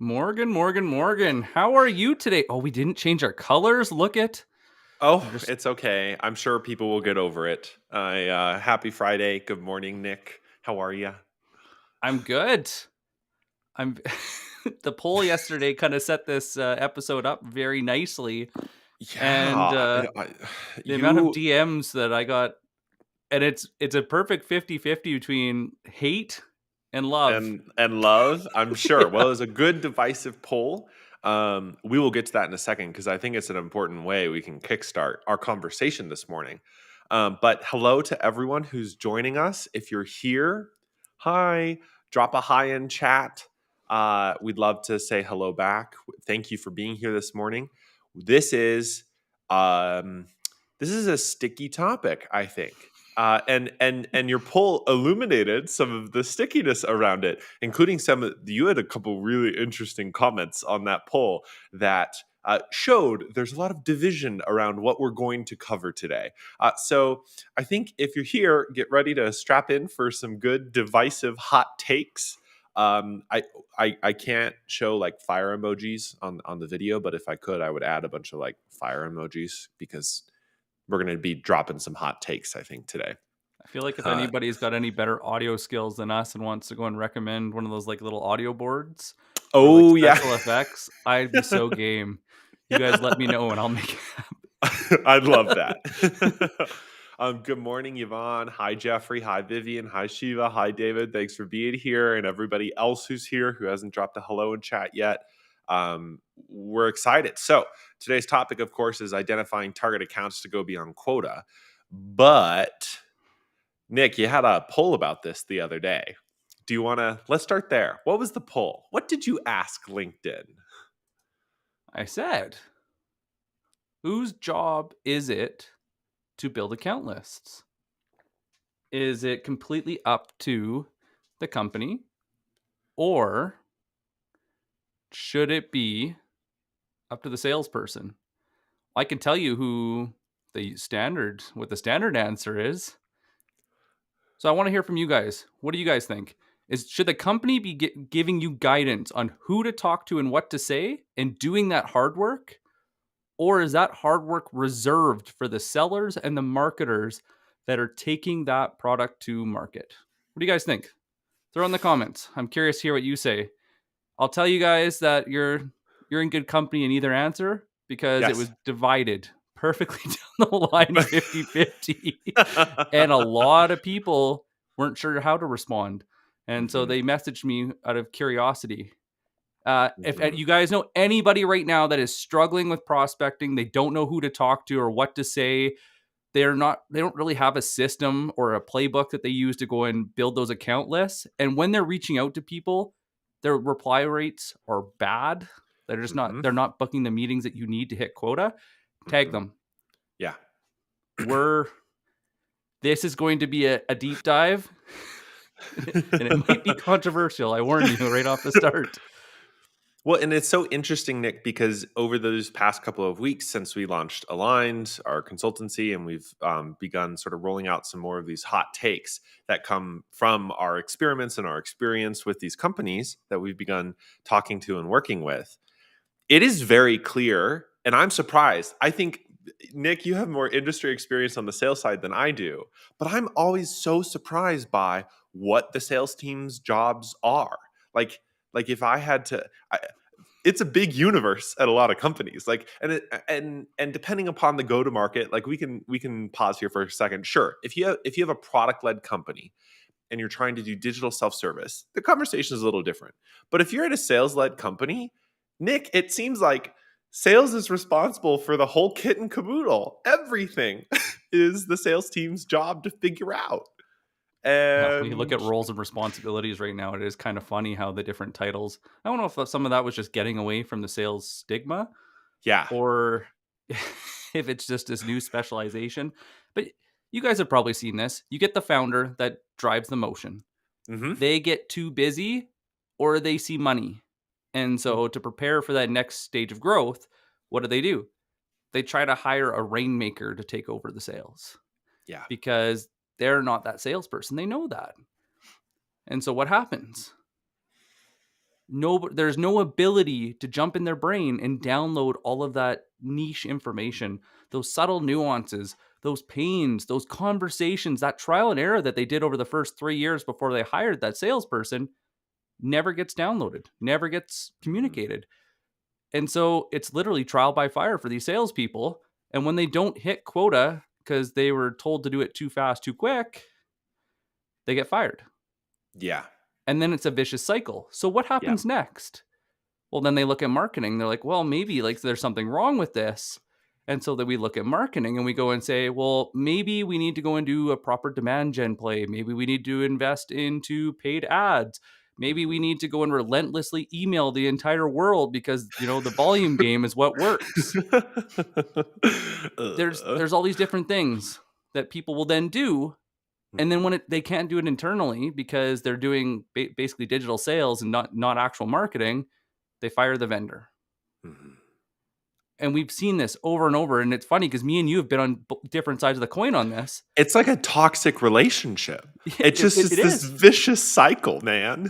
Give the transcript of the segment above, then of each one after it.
Morgan. How are you today? Oh, we didn't change our colors. Look it. Oh, I'm just it's okay. I'm sure people will get over it. Happy Friday. Good morning, Nick. How are you? I'm good. I'm the poll yesterday kind of set this episode up very nicely, and Yeah, the amount of you DMs that I got, and it's a perfect 50-50 between hate and love. and love. I'm sure. Well, it was a good divisive poll. We will get to that in a second because I think it's an important way we can kickstart our conversation this morning. But hello to everyone who's joining us. If you're here, hi. Drop a hi in chat. We'd love to say hello back. Thank you for being here this morning. This is um, this is a sticky topic, I think. And your poll illuminated some of the stickiness around it, including you had a couple really interesting comments on that poll that showed there's a lot of division around what we're going to cover today. So I think if you're here, get ready to strap in for some good divisive hot takes. I can't show like fire emojis on the video, but if I could, I would add a bunch of like fire emojis because we're going to be dropping some hot takes, I think, today. I feel like if Uh, anybody's got any better audio skills than us and wants to go and recommend one of those like little audio boards or like oh, yeah. special effects, I'd be so game. You guys let me know and I'll make it I'd love that. happen. Good morning, Yvonne. Hi, Jeffrey. Hi, Vivian. Hi, Shiva. Hi, David. Thanks for being here. And everybody else who's here who hasn't dropped a hello in chat yet. We're excited. So, today's topic, of course, is identifying target accounts to go beyond quota. But, Nick, you had a poll about this the other day. Do you want to? Let's start there. What was the poll? What did you ask LinkedIn? I said, whose job is it to build account lists? Is it completely up to the company, or should it be up to the salesperson? I can tell you what the standard answer is. So I want to hear from you guys. What do you guys think? Should the company be giving you guidance on who to talk to and what to say and doing that hard work? Or is that hard work reserved for the sellers and the marketers that are taking that product to market? What do you guys think? Throw in the comments. I'm curious to hear what you say. I'll tell you guys that you're in good company in either answer because it Yes. was divided perfectly down the line 50-50. And a lot of people weren't sure how to respond. And so Mhm, they messaged me out of curiosity. If mhm. you guys know anybody right now that is struggling with prospecting, they don't know who to talk to or what to say. They don't really have a system or a playbook that they use to go and build those account lists. And when they're reaching out to people, their reply rates are bad. Mhm, They're not booking the meetings that you need to hit quota. Tag mhm. them. Yeah. This is going to be a deep dive and it might be controversial. I warn you right off the start. Well, and it's so interesting, Nick, because over those past couple of weeks since we launched Aligned, our consultancy, and we've begun sort of rolling out some more of these hot takes that come from our experiments and our experience with these companies that we've begun talking to and working with. It is very clear, and I'm surprised. I think, Nick, you have more industry experience on the sales side than I do, but I'm always so surprised by what the sales team's jobs are. Like if I had to, it's a big universe at a lot of companies. Like, and depending upon the go to market, like we can pause here for a second. Sure, if you have a product led company and you're trying to do digital self service, the conversation is a little different. But if you're at a sales led company, Nick, it seems like sales is responsible for the whole kit and caboodle. Everything is the sales team's job to figure out. Yeah, when you look And at roles and responsibilities right now, it is kind of funny how the different titles. I don't know if some of that was just getting away from the sales stigma yeah, or if it's just this new specialization. But you guys have probably seen this. You get the founder that drives the motion. hmm They get too busy or they see money. And so to prepare for that next stage of growth, what do? They try to hire a rainmaker to take over the sales yeah, because they're not that salesperson. They know that. And so what happens? There's no ability to jump in their brain and download all of that niche information, those subtle nuances, those pains, those conversations, that trial and error that they did over the first 3 years before they hired that salesperson never gets downloaded, never gets communicated. And so it's literally trial by fire for these salespeople. And when they don't hit quota because they were told to do it too fast, too quick, they get fired. Yeah. And then it's a vicious cycle. So what happens next? Well, then they look at marketing. They're like, well, maybe like there's something wrong with this. And so then we look at marketing and we go and say, well, maybe we need to go and do a proper demand gen play. Maybe we need to invest into paid ads. Maybe we need to go and relentlessly email the entire world because, the volume game is what works. There's all these different things that people will then do. And then when they can't do it internally because they're doing basically digital sales and not actual marketing, they fire the vendor. And we've seen this over and over. And it's funny because me and you have been on different sides of the coin on this. It's like a toxic relationship. It's just it this is. vicious cycle, man.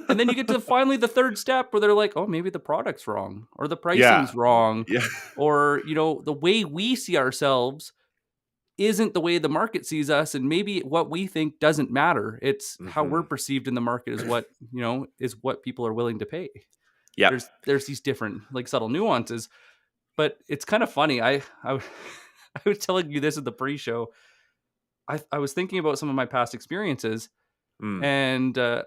And then you get to finally the third step where they're like, oh, maybe the product's wrong or the pricing's wrong. Yeah. Or, the way we see ourselves isn't the way the market sees us. And maybe what we think doesn't matter. It's how we're perceived in the market is what, is what people are willing to pay. Yeah. There's these different like subtle nuances. But it's kind of funny. I was telling you this at the pre-show. I was thinking about some of my past experiences, and the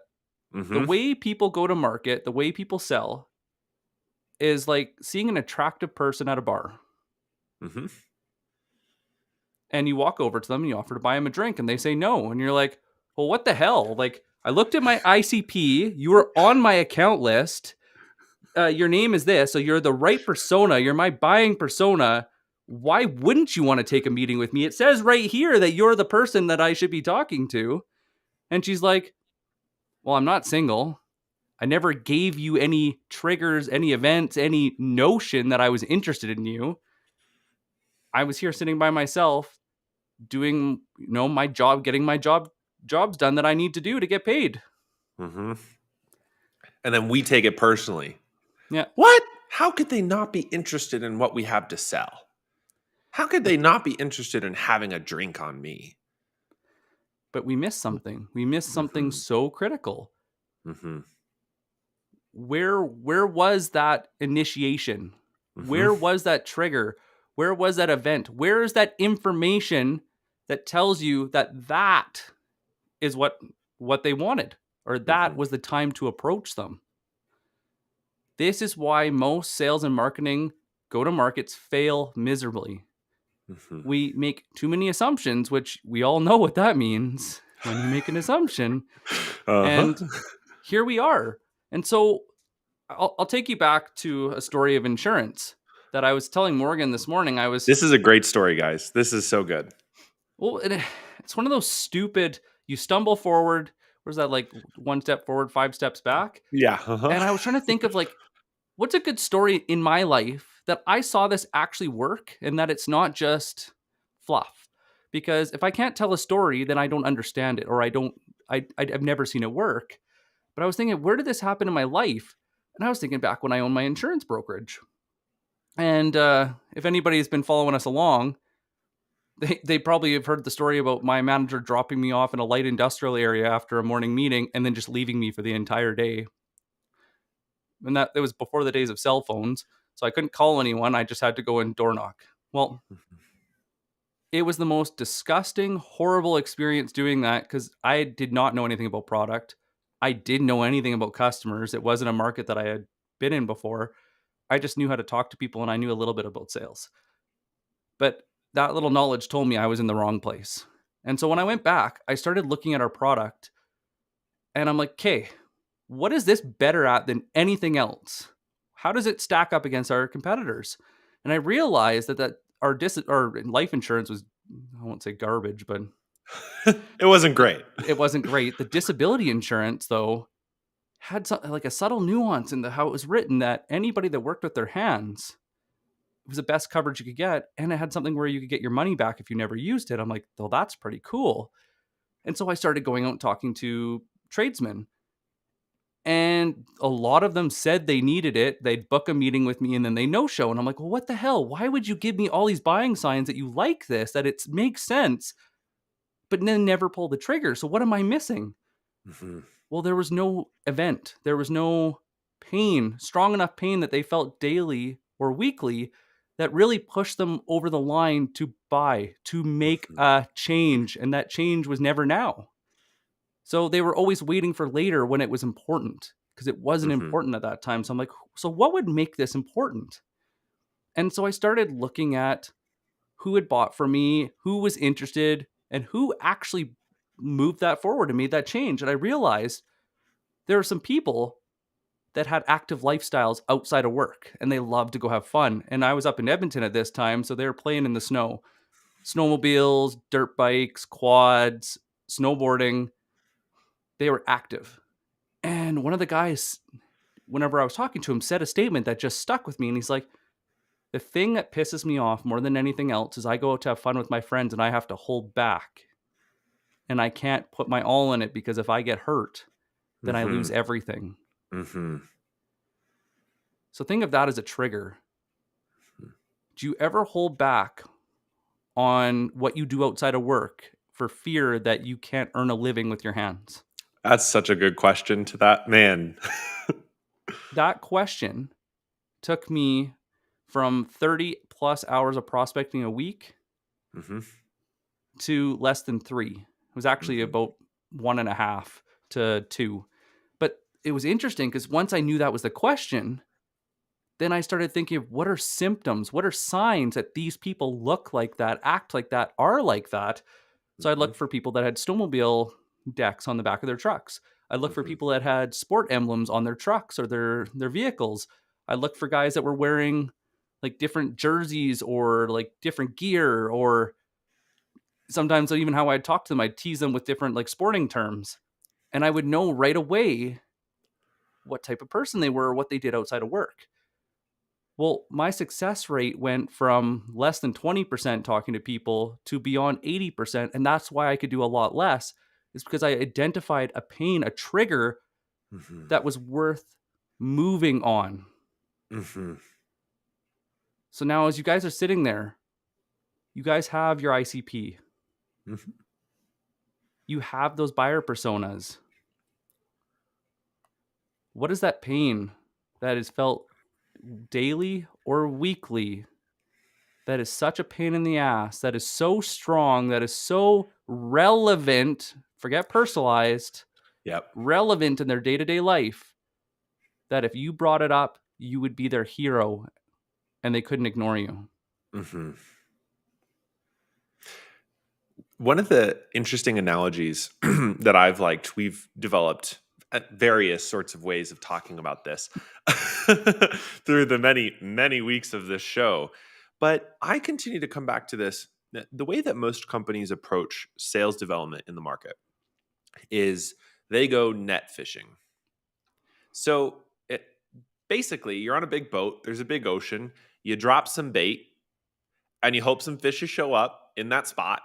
way people go to market, the way people sell, is like seeing an attractive person at a bar. And you walk over to them and you offer to buy them a drink, and they say no, and you're like, "Well, what the hell? Like, I looked at my ICP. You were on my account list." Your name is this, so you're the right persona. You're my buying persona. Why wouldn't you want to take a meeting with me? It says right here that you're the person that I should be talking to. And she's like, well, I'm not single. I never gave you any triggers, any events, any notion that I was interested in you. I was here sitting by myself doing, my job, getting my jobs done that I need to do to get paid. And then we take it personally. Yeah. What? How could they not be interested in what we have to sell? How could they not be interested in having a drink on me? But we missed something. We missed something so critical. Where was that initiation? Where was that trigger? Where was that event? Where is that information that tells you that is what they wanted, or that was the time to approach them? This is why most sales and marketing go-to-markets fail miserably. We make too many assumptions, which we all know what that means when you make an assumption. And here we are. And so I'll take you back to a story of insurance that I was telling Morgan this morning. This is a great story, guys. This is so good. Well, it's one of those stupid, you stumble forward. Where's that, like 1 step forward, 5 steps back? Yeah. And I was trying to think of like, what's a good story in my life that I saw this actually work and that it's not just fluff? Because if I can't tell a story, then I don't understand it, or I've never seen it work. But I was thinking, where did this happen in my life? And I was thinking back when I owned my insurance brokerage. And if anybody's been following us along, they probably have heard the story about my manager dropping me off in a light industrial area after a morning meeting and then just leaving me for the entire day. And that it was before the days of cell phones, so I couldn't call anyone. I just had to go and door knock. Well, it was the most disgusting, horrible experience doing that because I did not know anything about product. I didn't know anything about customers. It wasn't a market that I had been in before. I just knew how to talk to people, and I knew a little bit about sales. But that little knowledge told me I was in the wrong place. And so when I went back, I started looking at our product, and I'm like, okay, what is this better at than anything else? How does it stack up against our competitors? And I realized that our life insurance was, I won't say garbage, but it wasn't great. It wasn't great. The disability insurance, though, had like a subtle nuance in how it was written that anybody that worked with their hands, it was the best coverage you could get. And it had something where you could get your money back if you never used it. I'm like, well, that's pretty cool. And so I started going out and talking to tradesmen. And a lot of them said they needed it. They'd book a meeting with me and then they no-show. And I'm like, well, what the hell? Why would you give me all these buying signs that you like this, that it makes sense, but then never pull the trigger? So what am I missing? Mm-hmm. Well, there was no event. There was no pain, strong enough pain that they felt daily or weekly that really pushed them over the line to buy, to make Mm-hmm. a change. And that change was never now. So they were always waiting for later when it was important because it wasn't Mm-hmm. important at that time. So I'm like, so what would make this important? And so I started looking at who had bought from me, who was interested, and who actually moved that forward and made that change. And I realized there are some people that had active lifestyles outside of work and they loved to go have fun. And I was up in Edmonton at this time, so they were playing in the snow. Snowmobiles, dirt bikes, quads, snowboarding. They were active. And one of the guys, whenever I was talking to him, said a statement that just stuck with me. And he's like, the thing that pisses me off more than anything else is I go out to have fun with my friends and I have to hold back. And I can't put my all in it because if I get hurt, then I Mm-hmm. lose everything. Mm-hmm. So think of that as a trigger. Do you ever hold back on what you do outside of work for fear that you can't earn a living with your hands? That's such a good question to that man. That question took me from 30 plus hours of prospecting a week Mm-hmm. to less than 3. It was actually Mm-hmm. about 1.5 to 2. But it was interesting because once I knew that was the question, then I started thinking of what are symptoms, what are signs that these people look like that, act like that, are like that. So I Mm-hmm. looked for people that had snowmobile decks on the back of their trucks. I looked for Mm-hmm. people that had sport emblems on their trucks or their vehicles. I looked for guys that were wearing like different jerseys or like different gear, or sometimes even how I'd talk to them, I'd tease them with different like sporting terms. And I would know right away what type of person they were or what they did outside of work. Well, my success rate went from less than 20% talking to people to beyond 80%. And that's why I could do a lot less, is because I identified a pain, a trigger Mm-hmm. that was worth moving on. Mm-hmm. So now, as you guys are sitting there, you guys have your ICP, Mm-hmm. you have those buyer personas. What is that pain that is felt daily or weekly that is such a pain in the ass, that is so strong, that is so relevant, forget personalized, Yep. relevant in their day-to-day life, that if you brought it up, you would be their hero and they couldn't ignore you? Mm-hmm. One of the interesting analogies that I've liked, we've developed various sorts of ways of talking about this through the many, many weeks of this show. But I continue to come back to this. The way that most companies approach sales development in the market is they go net fishing. So basically, you're on a big boat, there's a big ocean, you drop some bait, and you hope some fishes show up in that spot,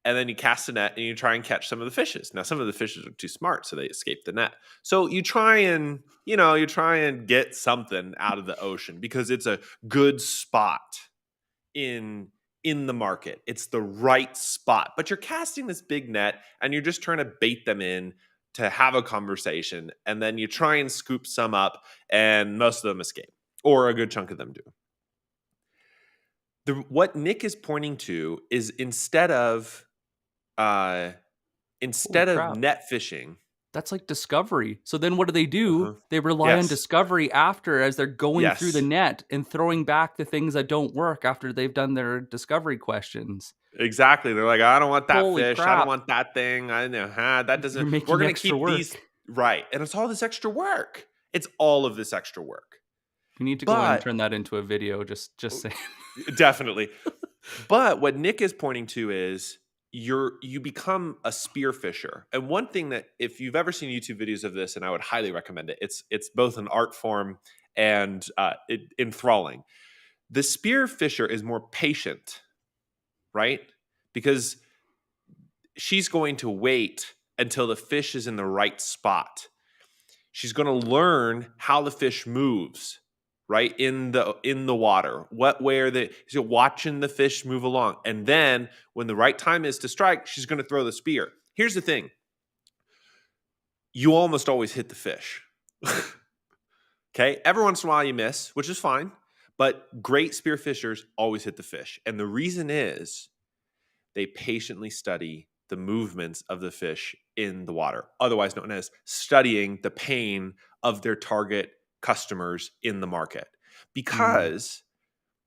and then you cast a net and you try and catch some of the fishes. Now, some of the fishes are too smart, so they escape the net. So you try and get something out of the ocean because it's a good spot in the market. It's the right spot, but you're casting this big net and you're just trying to bait them in to have a conversation, and then you try and scoop some up, and most of them escape, or a good chunk of them do. What Nick is pointing to is uh, Holy instead of crap. net fishing. That's like discovery. So then what do? Uh-huh. They rely on Yes. discovery after, as they're going through the Yes. net and throwing back the things that don't work after they've done their discovery questions. Exactly. They're like, I don't want that Holy fish. I don't crap. want that thing. I know, that You're doesn't. We're making gonna extra keep these work. right, and it's all this extra work. It's all of this extra work. You need to go and But turn that into a video. Just saying. definitely. But what Nick is pointing to is you become a spear fisher. And one thing that, if you've ever seen YouTube videos of this, and I would highly recommend it, it's both an art form and enthralling. The spear fisher is more patient, right? Because she's going to wait until the fish is in the right spot. She's going to learn how the fish moves, right, in the water. What way are they? She's watching the fish move along, and then when the right time is to strike, she's going to throw the spear. Here's the thing: you almost always hit the fish. Okay, every once in a while you miss, which is fine, but great spearfishers always hit the fish, and the reason is they patiently study the movements of the fish in the water, otherwise known as studying the pain of their target customers in the market. Because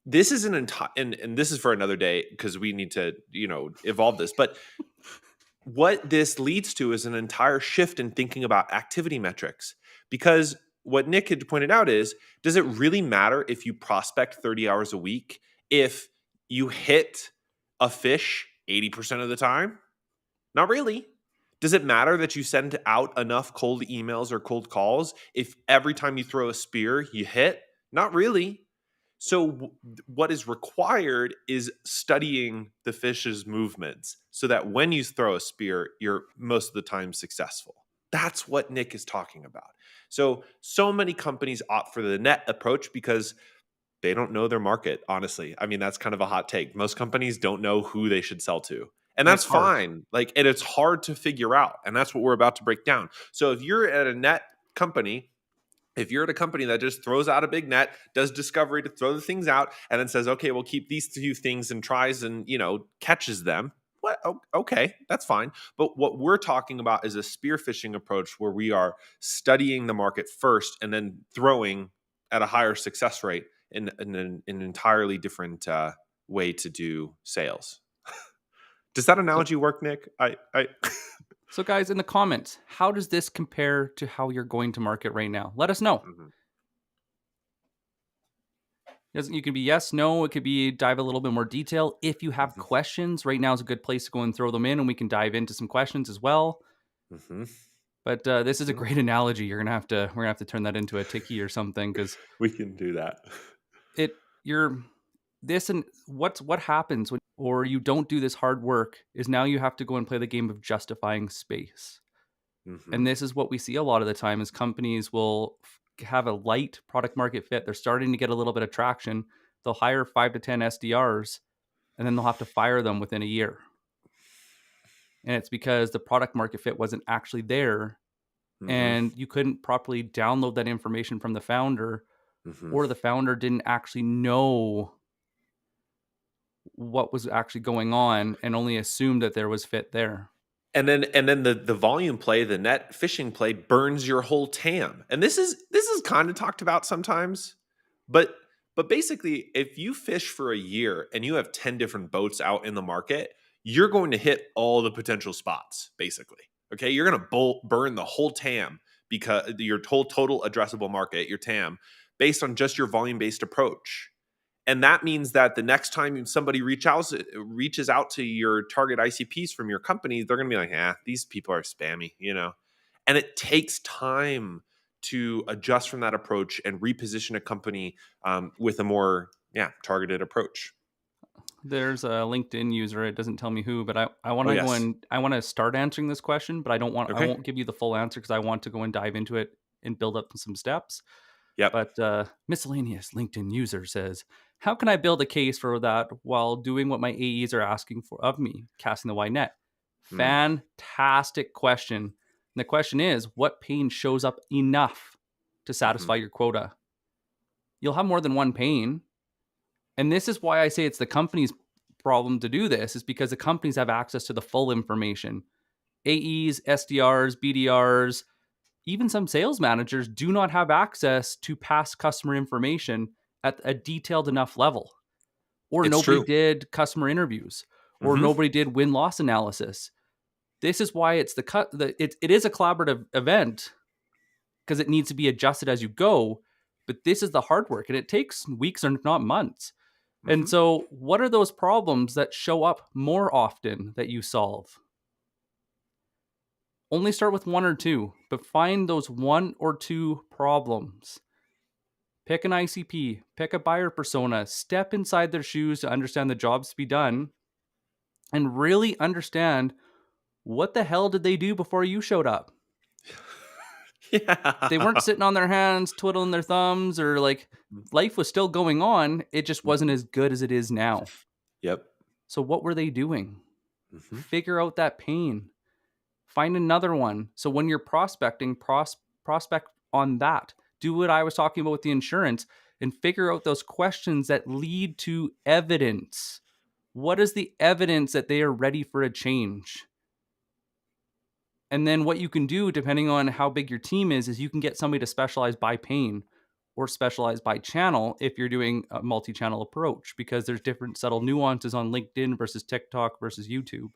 this is an entire, and this is for another day because we need to, evolve this. But what this leads to is an entire shift in thinking about activity metrics. Because what Nick had pointed out is, does it really matter if you prospect 30 hours a week if you hit a fish 80% of the time? Not really. Does it matter that you send out enough cold emails or cold calls if every time you throw a spear you hit? Not really. So what is required is studying the fish's movements so that when you throw a spear, you're most of the time successful. That's what Nick is talking about. So many companies opt for the net approach because they don't know their market, honestly. I mean, that's kind of a hot take. Most companies don't know who they should sell to. And that's It's hard. fine. And it's hard to figure out. And that's what we're about to break down. So if you're at a net company, if you're at a company that just throws out a big net, does discovery to throw the things out, and then says, okay, we'll keep these few things and tries and, catches them. What? Okay, that's fine. But what we're talking about is a spearfishing approach where we are studying the market first and then throwing at a higher success rate in an entirely different way to do sales. Does that analogy work, Nick? I So guys, in the comments, how does this compare to how you're going to market right now? Let us know. You can be yes, no. It could be dive a little bit more detail. If you have questions, right now is a good place to go and throw them in, and we can dive into some questions as well. But this is a great analogy. We're gonna have to turn that into a tiki or something because we can do that. What happens when or you don't do this hard work is now you have to go and play the game of justifying space. And this is what we see a lot of the time is companies will have a light product market fit. They're starting to get a little bit of traction. They'll hire 5 to 10 SDRs and then they'll have to fire them within a year. And it's because the product market fit wasn't actually there and you couldn't properly download that information from the founder or the founder didn't actually know what was actually going on and only assumed that there was fit there. And then the volume play, the net fishing play burns your whole TAM. And this is kind of talked about sometimes, but basically if you fish for a year and you have 10 different boats out in the market, you're going to hit all the potential spots basically. Okay? You're going to burn the whole TAM because your total addressable market, your TAM, based on just your volume-based approach. And that means that the next time somebody reaches out to your target ICPs from your company, they're going to be like, these people are spammy, And it takes time to adjust from that approach and reposition a company with a more targeted approach. There's a LinkedIn user. It doesn't tell me who, but I want to go and I want to start answering this question, but I won't give you the full answer because I want to go and dive into it and build up some steps. Yep. But miscellaneous LinkedIn user says, how can I build a case for that while doing what my AEs are asking for of me, casting the wide net? Fantastic question. And the question is, what pain shows up enough to satisfy your quota? You'll have more than one pain. And this is why I say it's the company's problem to do this, is because the companies have access to the full information. AEs, SDRs, BDRs, even some sales managers do not have access to past customer information at a detailed enough level. Or nobody did customer interviews, or nobody did win-loss analysis. This is why it is a collaborative event because it needs to be adjusted as you go. But this is the hard work, and it takes weeks or not months. And so what are those problems that show up more often that you solve? Only start with one or two, but find those one or two problems. Pick an ICP, pick a buyer persona, step inside their shoes to understand the jobs to be done, and really understand what the hell did they do before you showed up? They weren't Yeah. sitting on their hands, twiddling their thumbs, or like life was still going on. It just wasn't as good as it is now. Yep. So what were they doing? Mhm. Figure out that pain. Find another one. So when you're prospecting, prospect on that. Do what I was talking about with the insurance and figure out those questions that lead to evidence. What is the evidence that they are ready for a change? And then what you can do, depending on how big your team is you can get somebody to specialize by pain or specialize by channel if you're doing a multi-channel approach, because there's different subtle nuances on LinkedIn versus TikTok versus YouTube,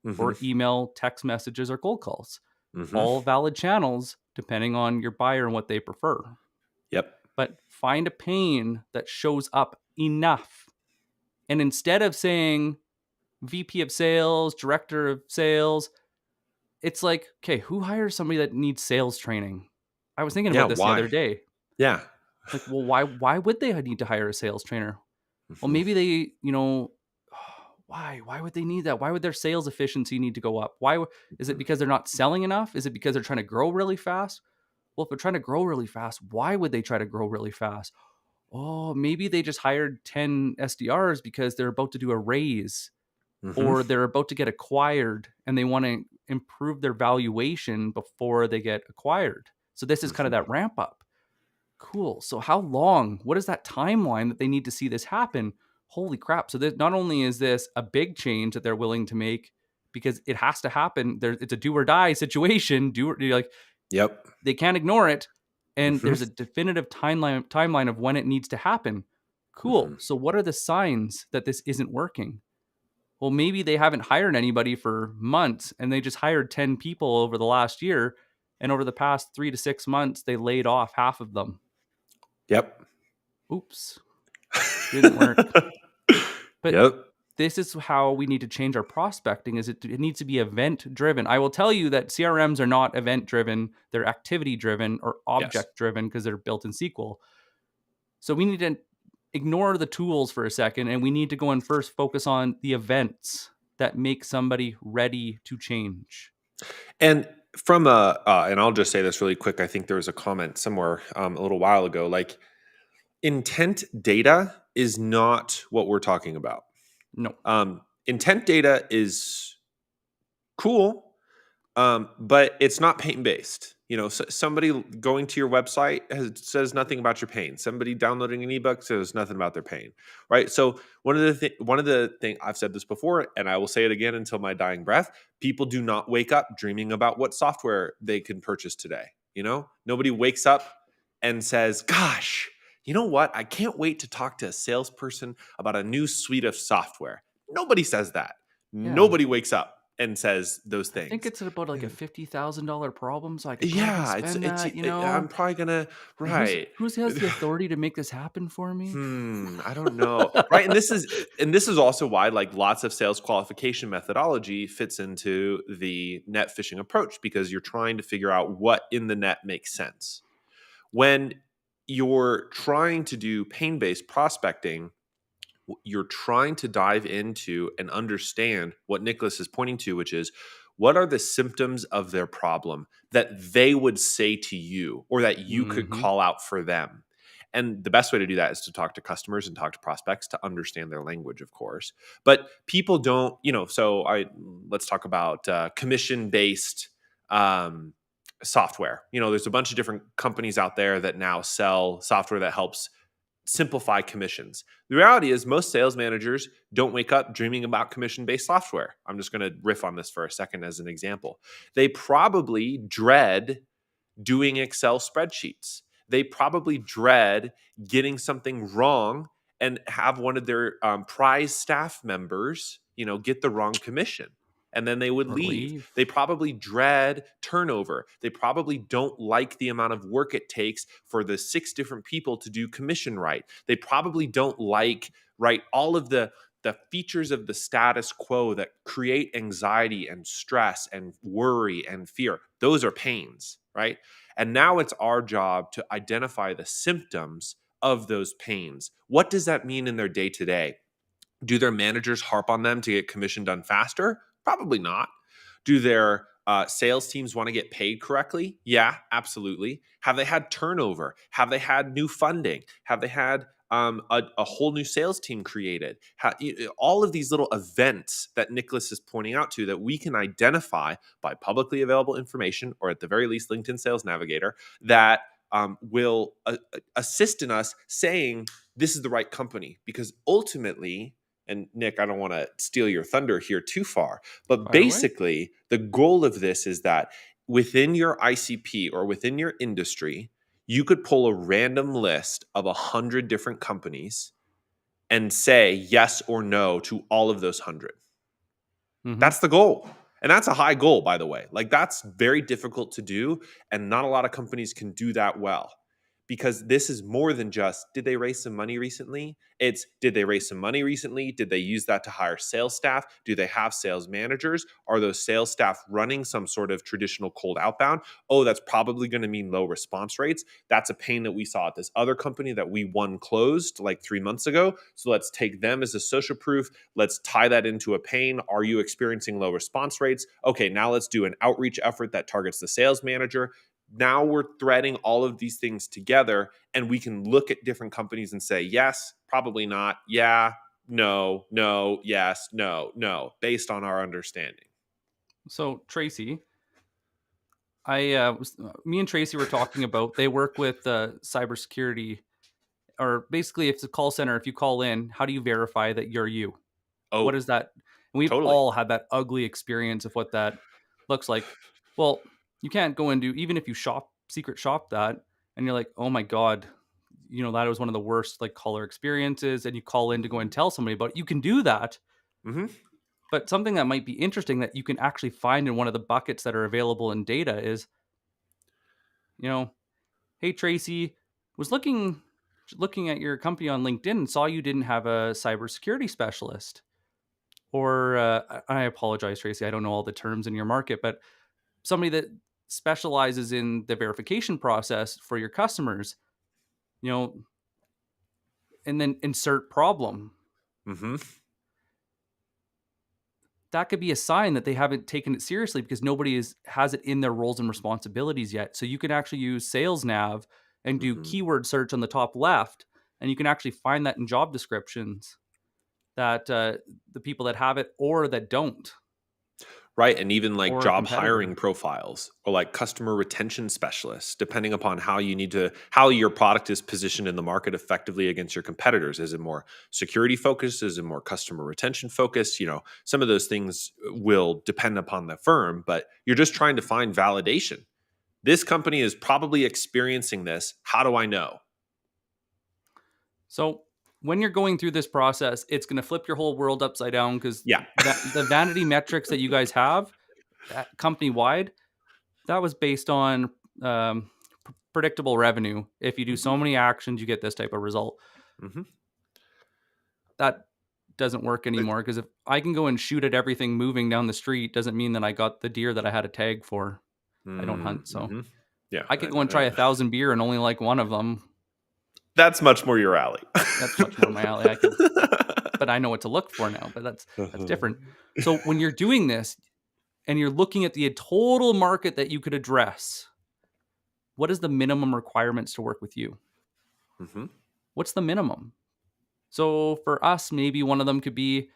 Mhm. or email, text messages, or cold calls. Mhm. All valid channels depending on your buyer and what they prefer. Yep. But find a pain that shows up enough. And instead of saying VP of sales, director of sales, it's like, okay, who hires somebody that needs sales training? I was thinking Yeah, about this the why? other day. Yeah. Like, well, why would they need to hire a sales trainer? Well, Mhm. maybe they, why would they need that? Why would their sales efficiency need to go up? Is it Mhm. because they're not selling enough? Is it because they're trying to grow really fast? Well, if they're trying to grow really fast, why would they try to grow really fast? Oh, maybe they just hired 10 SDRs because they're about to do a raise, Mhm. or they're about to get acquired and they want to improve their valuation before they get acquired. So this is kind of Mhm. that ramp up. Cool. So how long? What is that timeline that they need to see this happen? Holy crap. So not only is this a big change that they're willing to make because it has to happen. It's a do or die situation. Like, Yep. they can't ignore it. And Mhm. there's a definitive timeline of when it needs to happen. Cool. Mhm. So what are the signs that this isn't working? Well, maybe they haven't hired anybody for months and they just hired 10 people over the last year. And over the past 3 to 6 months, they laid off half of them. Yep. Oops, didn't work. But Yep. this is how we need to change our prospecting. It needs to be event driven. I will tell you that CRMs are not event driven. They're activity driven or Yes. object driven because they're built in SQL. So we need to ignore the tools for a second and we need to go and first focus on the events that make somebody ready to change. And and I'll just say this really quick. I think there was a comment somewhere a little while ago. Like, intent data is not what we're talking about. No. Intent data is cool, but it's not pain based. Somebody going to your website says nothing about your pain. Somebody downloading an ebook says nothing about their pain, right? So one of the thing I've said this before, and I will say it again until my dying breath. People do not wake up dreaming about what software they can purchase today. Nobody wakes up and says, "Gosh, you know what? I can't wait to talk to a salesperson about a new suite of software." Nobody says that. Yeah. Nobody wakes up and says those I think things. it's about like a $50,000 problem, so I could probably Yeah, spend that, I'm probably gonna And who's right. who's has the authority to make this happen for me? I don't know. Right, and this is also why, like, lots of sales qualification methodology fits into the net fishing approach, because you're trying to figure out what in the net makes sense. When you're trying to do pain-based prospecting, you're trying to dive into and understand what Nicholas is pointing to, which is, what are the symptoms of their problem that they would say to you or that you could Mhm. call out for them. And the best way to do that is to talk to customers and talk to prospects to understand their language, of course. But people don't, let's talk about commission based software. There's a bunch of different companies out there that now sell software that helps simplify commissions. The reality is, most sales managers don't wake up dreaming about commission based software. I'm just going to riff on this for a second as an example. They probably dread doing Excel spreadsheets. They probably dread getting something wrong and have one of their prize staff members, get the wrong commission. And then they would Or leave. leave. They probably dread turnover. They probably don't like the amount of work it takes for the 6 different people to do commission right. They probably don't like, right, all of the features of the status quo that create anxiety and stress and worry and fear. Those are pains, right? And now it's our job to identify the symptoms of those pains. What does that mean in their day to day? Do their managers harp on them to get commission done faster? Probably not. Do their sales teams want to get paid correctly? Yeah, absolutely. Have they had turnover? Have they had new funding? Have they had a whole new sales team created? All of these little events that Nicholas is pointing out to that we can identify by publicly available information, or at the very least, LinkedIn Sales Navigator, that will assist in us saying this is the right company. Because ultimately, and Nick, I don't want to steal your thunder here too far, but Fire away. basically, the goal of this is that within your ICP or within your industry, you could pull a random list of 100 different companies and say yes or no to all of those 100. Mm-hmm. That's the goal. And that's a high goal, by the way. Like, that's very difficult to do. And not a lot of companies can do that well, because this is more than just, did they raise some money recently? It's, did they raise some money recently? Did they use that to hire sales staff? Do they have sales managers? Are those sales staff running some sort of traditional cold outbound? Oh, that's probably going to mean low response rates. That's a pain that we saw at this other company that we won closed like 3 months ago. So let's take them as a social proof. Let's tie that into a pain. Are you experiencing low response rates? Okay, now let's do an outreach effort that targets the sales manager. Now we're threading all of these things together, and we can look at different companies and say, yes, probably not, yeah, no, no, yes, no, no, based on our understanding. So Tracy, me and Tracy were talking about, they work with cybersecurity, or basically if it's a call center, if you call in, how do you verify that you're you? What Oh, is that? And we've totally. all had that ugly experience of what that looks like. Well, you can't go and do, even if you secret shop that, and you're like, oh my God, that was one of the worst like caller experiences, and you call in to go and tell somebody about it. You can do that. Mm-hmm. But something that might be interesting that you can actually find in one of the buckets that are available in data is, you know, hey Tracy, was looking at your company on LinkedIn and saw you didn't have a cybersecurity specialist. Or I apologize, Tracy, I don't know all the terms in your market, but somebody that specializes in the verification process for your customers, you know, and then insert problem. Mm-hmm. That could be a sign that they haven't taken it seriously because nobody has it in their roles and responsibilities yet. So you can actually use Sales Nav and do Mm-hmm. keyword search on the top left, and you can actually find that in job descriptions that the people that have it or that don't, Right. And even like or a job hiring competitor. profiles or like customer retention specialists, depending upon how your product is positioned in the market effectively against your competitors. Is it more security focused? Is it more customer retention focused? Some of those things will depend upon the firm, but you're just trying to find validation. This company is probably experiencing this. How do I know? So when you're going through this process, it's going to flip your whole world upside down because Yeah. the vanity metrics that you guys have company wide, that was based on um, predictable revenue. If you do Hmm. so many actions, you get this type of result. Hmm. That doesn't work anymore because if I can go and shoot at everything moving down the street, doesn't mean that I got the deer that I had a tag for. I don't hunt, so Mm-hmm. Yeah. I could go and try 1,000 deer and only like one of them. That's much more your alley. That's much more my alley. But I know what to look for now. But that's different. So when you're doing this and you're looking at the total market that you could address, what is the minimum requirements to work with you? Hmm. What's the minimum? So for us, maybe one of them could be,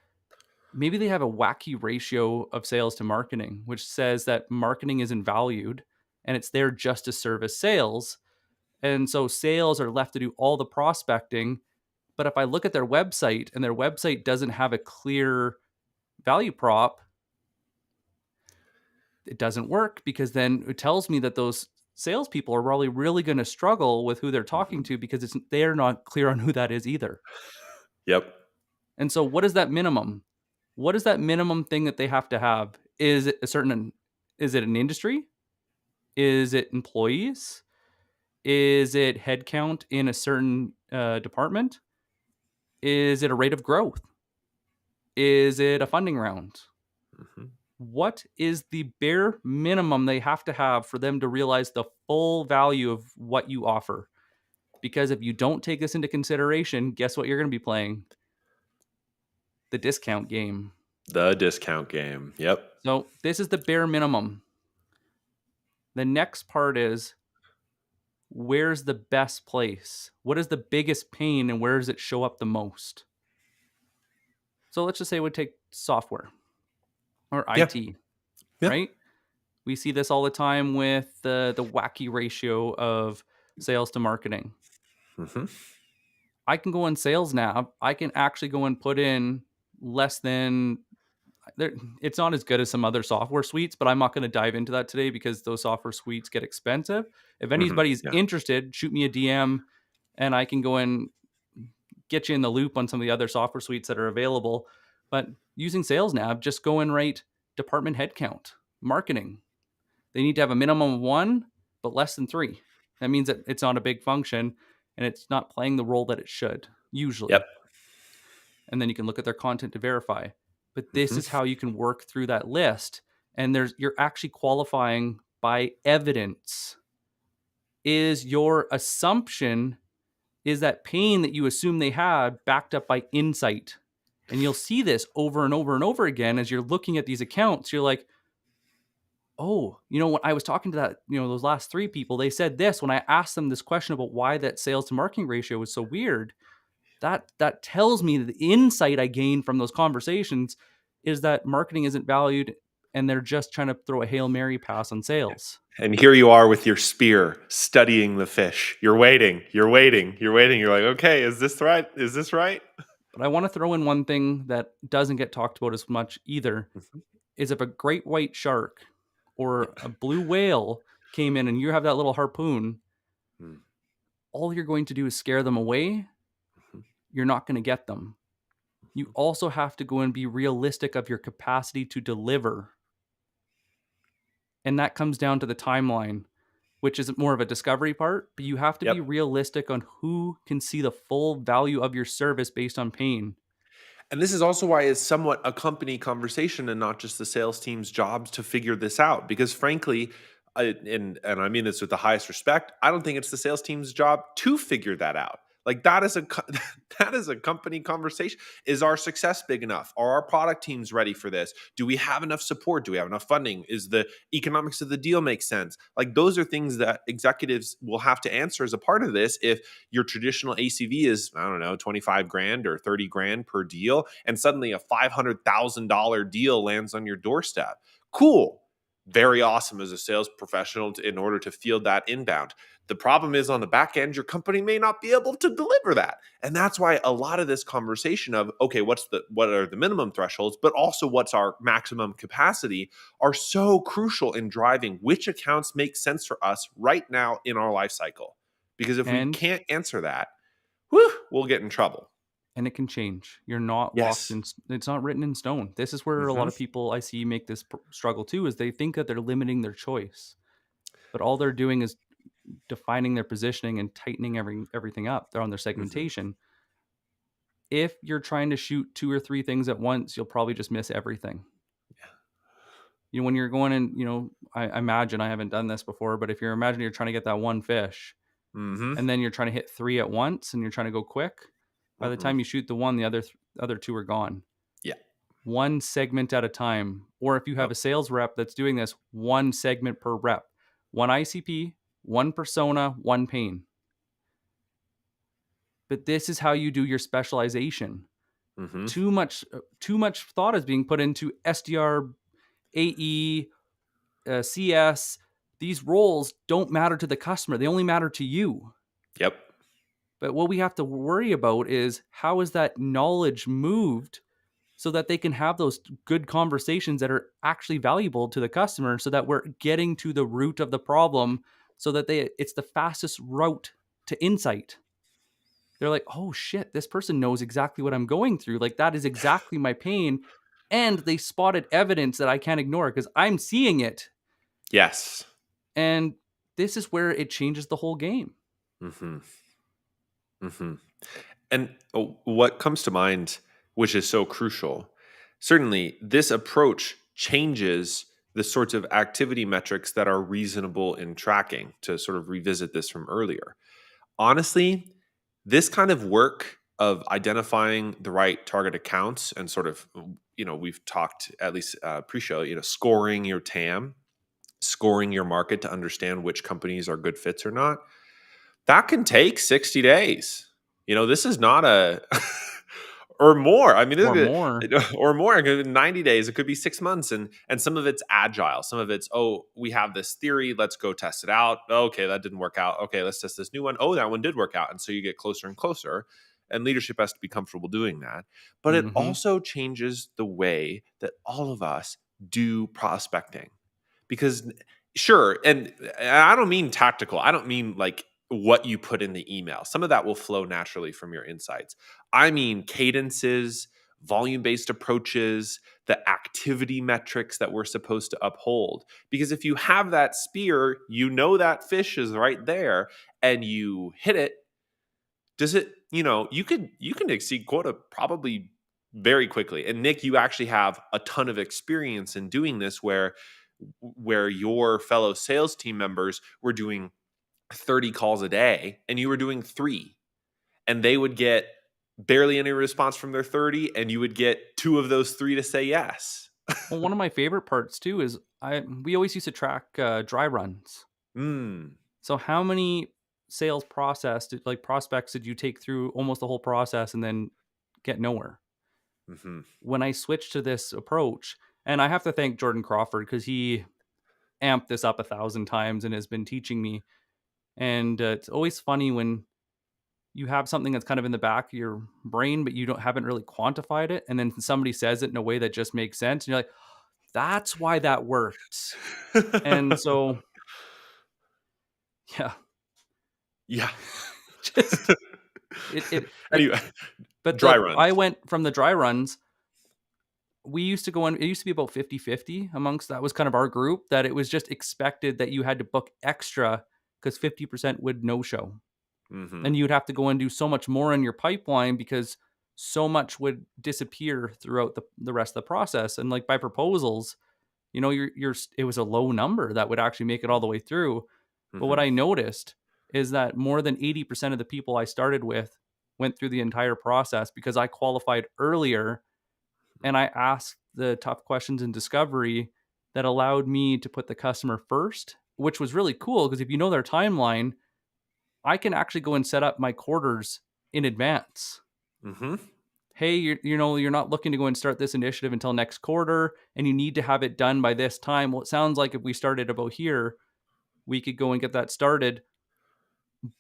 maybe they have a wacky ratio of sales to marketing, which says that marketing isn't valued and it's there just to service sales. And so sales are left to do all the prospecting. But if I look at their website and their website doesn't have a clear value prop, it doesn't work because then it tells me that those salespeople are probably really going to struggle with who they're talking Hmm. to because they're not clear on who that is either. Yep. And so what is that minimum? What is that minimum thing that they have to have? Is it is it an industry? Is it employees? Is it headcount in a certain department? Is it a rate of growth? Is it a funding round? Hmm. What is the bare minimum they have to have for them to realize the full value of what you offer? Because if you don't take this into consideration, guess what you're going to be playing? The discount game. The discount game. Yep. So this is the bare minimum. The next part is, where's the best place? What is the biggest pain and where does it show up the most? So let's just say we take software or Yeah. IT, Yeah. right? We see this all the time with the wacky ratio of sales to marketing. Mm-hmm. I can go in Sales Nav. I can actually go and put in less than it's not as good as some other software suites, but I'm not going to dive into that today because those software suites get expensive. If Mm-hmm. anybody's Yeah. interested, shoot me a DM and I can go and get you in the loop on some of the other software suites that are available. But using Sales Nav, just go and write department headcount, marketing. They need to have a minimum of 1, but less than 3. That means that it's not a big function and it's not playing the role that it should, Yep. usually. And then you can look at their content to verify. But this Mm-hmm. is how you can work through that list. And you're actually qualifying by evidence. Is your assumption, is that pain that you assume they had backed up by insight? And you'll see this over and over and over again as you're looking at these accounts. You're like, oh, when I was talking to those last 3 people, they said this when I asked them this question about why that sales to marketing ratio was so weird. That tells me that the insight I gained from those conversations is that marketing isn't valued and they're just trying to throw a Hail Mary pass on sales. And here you are with your spear studying the fish. You're waiting. You're waiting. You're waiting. You're like, okay, is this right? Is this right? But I want to throw in one thing that doesn't get talked about as much either, Mm-hmm. is if a great white shark or Yeah. a blue whale came in and you have that little harpoon, Mm-hmm. all you're going to do is scare them away. You're not going to get them. You also have to go and be realistic of your capacity to deliver. And that comes down to the timeline, which is more of a discovery part, but you have to be Yep. realistic on who can see the full value of your service based on pain. And this is also why it's somewhat a company conversation and not just the sales team's jobs to figure this out. Because frankly, and I mean this with the highest respect, I don't think it's the sales team's job to figure that out. Like that is that is a company conversation. Is our success big enough? Are our product teams ready for this? Do we have enough support? Do we have enough funding? Is the economics of the deal make sense? Like those are things that executives will have to answer as a part of this. If your traditional ACV is, I don't know, 25 grand or 30 grand per deal, and suddenly a $500,000 deal lands on your doorstep. Cool. Very awesome as a sales professional in order to field that inbound. The problem is on the back end, your company may not be able to deliver that. And that's why a lot of this conversation of, okay, what are the minimum thresholds, but also what's our maximum capacity are so crucial in driving which accounts make sense for us right now in our life cycle. Because if we And can't answer that, whew, we'll get in trouble. and it can change. You're not locked Yes. in, it's not written in stone. This is where a lot Hmm. of people I see make this struggle too, is they think that they're limiting their choice. But all they're doing is defining their positioning and tightening everything up. They're on their Hmm. segmentation. If you're trying to shoot 2 or 3 things at once, you'll probably just miss everything. When you're going in, I imagine, I haven't done this before, but if you're imagining you're trying to get that one fish Hmm. and then you're trying to hit 3 at once and you're trying to go quick, by the Hmm. time you shoot the one, the other 2 are gone. Yeah. One segment at a time. Or if you have Yep. a sales rep that's doing this, one segment per rep. One ICP, one persona, one pain. But this is how you do your specialization. Hmm. Too much thought is being put into SDR, AE, CS. These roles don't matter to the customer. They only matter to you. Yep. But what we have to worry about is, how is that knowledge moved so that they can have those good conversations that are actually valuable to the customer, so that we're getting to the root of the problem, so that it's the fastest route to insight. They're like, oh shit, this person knows exactly what I'm going through. Like, that is exactly my pain. And they spotted evidence that I can't ignore because I'm seeing it. Yes. And this is where it changes the whole game. Hmm. Hmm. And what comes to mind, which is so crucial, certainly this approach changes the sorts of activity metrics that are reasonable in tracking, to sort of revisit this from earlier. Honestly, this kind of work of identifying the right target accounts and sort of, we've talked at least pre-show, scoring your TAM. scoring your market to understand which companies are good fits or not, that can take 60 days. This is not a or more. I mean, or more. or more. It could be 90 days. It could be 6 months. And some of it's agile. Some of it's, oh, we have this theory. Let's go test it out. Okay, that didn't work out. Okay, let's test this new one. Oh, that one did work out. And so you get closer and closer. And leadership has to be comfortable doing that. But it Mm-hmm. also changes the way that all of us do prospecting. Because sure, and I don't mean tactical. I don't mean like what you put in the email. Some of that will flow naturally from your insights. I mean cadences, volume-based approaches, the activity metrics that we're supposed to uphold. Because if you have that spear, that fish is right there and you hit it, does it, you can exceed quota probably very quickly. And Nick, you actually have a ton of experience in doing this where your fellow sales team members were doing 30 calls a day and you were doing 3, and they would get barely any response from their 30 and you would get 2 of those 3 to say yes. Well, one of my favorite parts too is we always used to track dry runs. Mm. So how many sales prospects did you take through almost the whole process and then get nowhere? Mm-hmm. When I switched to this approach, and I have to thank Jordan Crawford because he amped this up 1,000 times and has been teaching me. And it's always funny when you have something that's kind of in the back of your brain, but you haven't really quantified it, and then somebody says it in a way that just makes sense, and you're like, "That's why that worked." And so, yeah, Yeah. just it. Anyway, But dry I runs. went from the dry runs. We used to go in. It used to be about 50-50 amongst that was kind of our group. That it was just expected that you had to book extra because 50% would no show. Mm-hmm. And you'd have to go and do so much more in your pipeline because so much would disappear throughout the rest of the process. And like by proposals, it was a low number that would actually make it all the way through. But what Mm-hmm. I noticed is that more than 80% of the people I started with went through the entire process because I qualified earlier and I asked the tough questions in discovery that allowed me to put the customer first, which was really cool because if you know their timeline, I can actually go and set up my quarters in advance. Mm-hmm. Hey, you're not looking to go and start this initiative until next quarter, and you need to have it done by this time. Well, it sounds like if we started about here, we could go and get that started,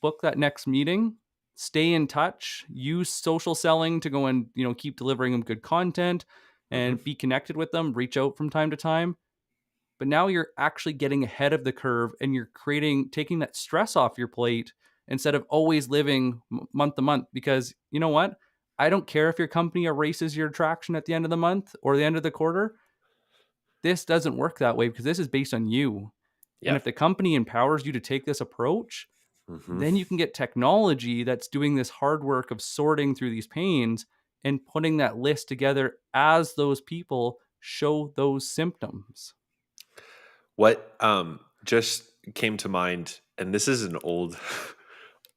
book that next meeting, stay in touch, use social selling to go and keep delivering them good content, Mm-hmm. and be connected with them. Reach out from time to time. But now you're actually getting ahead of the curve and you're taking that stress off your plate instead of always living month to month. Because you know what? I don't care if your company erases your traction at the end of the month or the end of the quarter. This doesn't work that way because this is based on you. And if Yep. the company empowers you to take this approach, Mm-hmm. then you can get technology that's doing this hard work of sorting through these pains and putting that list together as those people show those symptoms. What just came to mind, and this is an old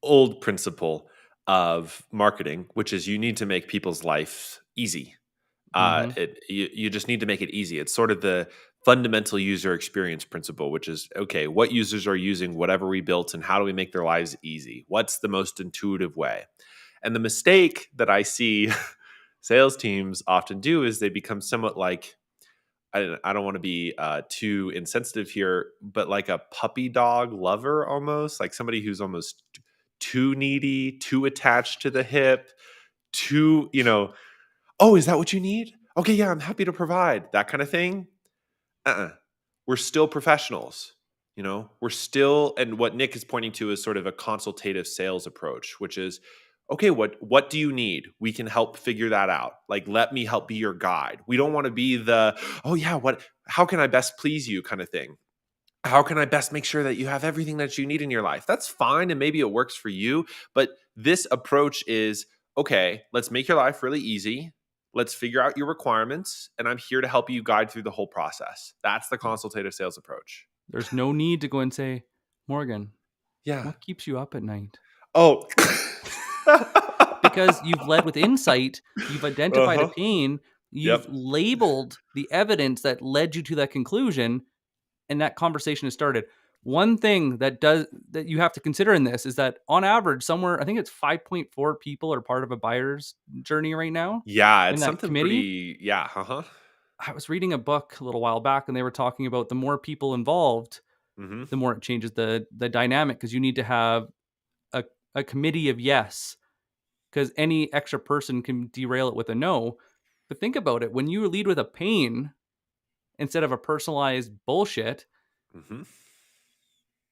old principle of marketing, which is you need to make people's life easy. Mm-hmm. You just need to make it easy. It's sort of the fundamental user experience principle, which is okay, what users are using whatever we built and how do we make their lives easy? What's the most intuitive way? And the mistake that I see sales teams often do is they become somewhat like I don't want to be too insensitive here, but like a puppy dog lover almost, like somebody who's almost too needy, too attached to the hip, too, oh, is that what you need? Okay, yeah, I'm happy to provide that kind of thing. Uh-uh. We're still professionals. We're still, and what Nick is pointing to is sort of a consultative sales approach, which is, okay, what do you need? We can help figure that out. Like, let me help be your guide. We don't want to be the, oh yeah, how can I best please you kind of thing. How can I best make sure that you have everything that you need in your life? That's fine. And maybe it works for you. But this approach is okay, let's make your life really easy. Let's figure out your requirements. And I'm here to help you guide through the whole process. That's the consultative sales approach. There's no need to go and say, Morgan, Yeah. what keeps you up at night? Oh. Because you've led with insight, you've identified a Uh-huh. pain, you've Yep. labeled the evidence that led you to that conclusion, and that conversation has started. One thing that you have to consider in this is that on average, somewhere, I think it's 5.4 people are part of a buyer's journey right now Yeah, in it's that something committee. pretty. Yeah, uh-huh. I was reading a book a little while back, and they were talking about the more people involved, Mhm. the more it changes the dynamic, because you need to have a, a committee of yes, because any extra person can derail it with a no. But think about it, when you lead with a pain instead of a personalized bullshit, Mhm.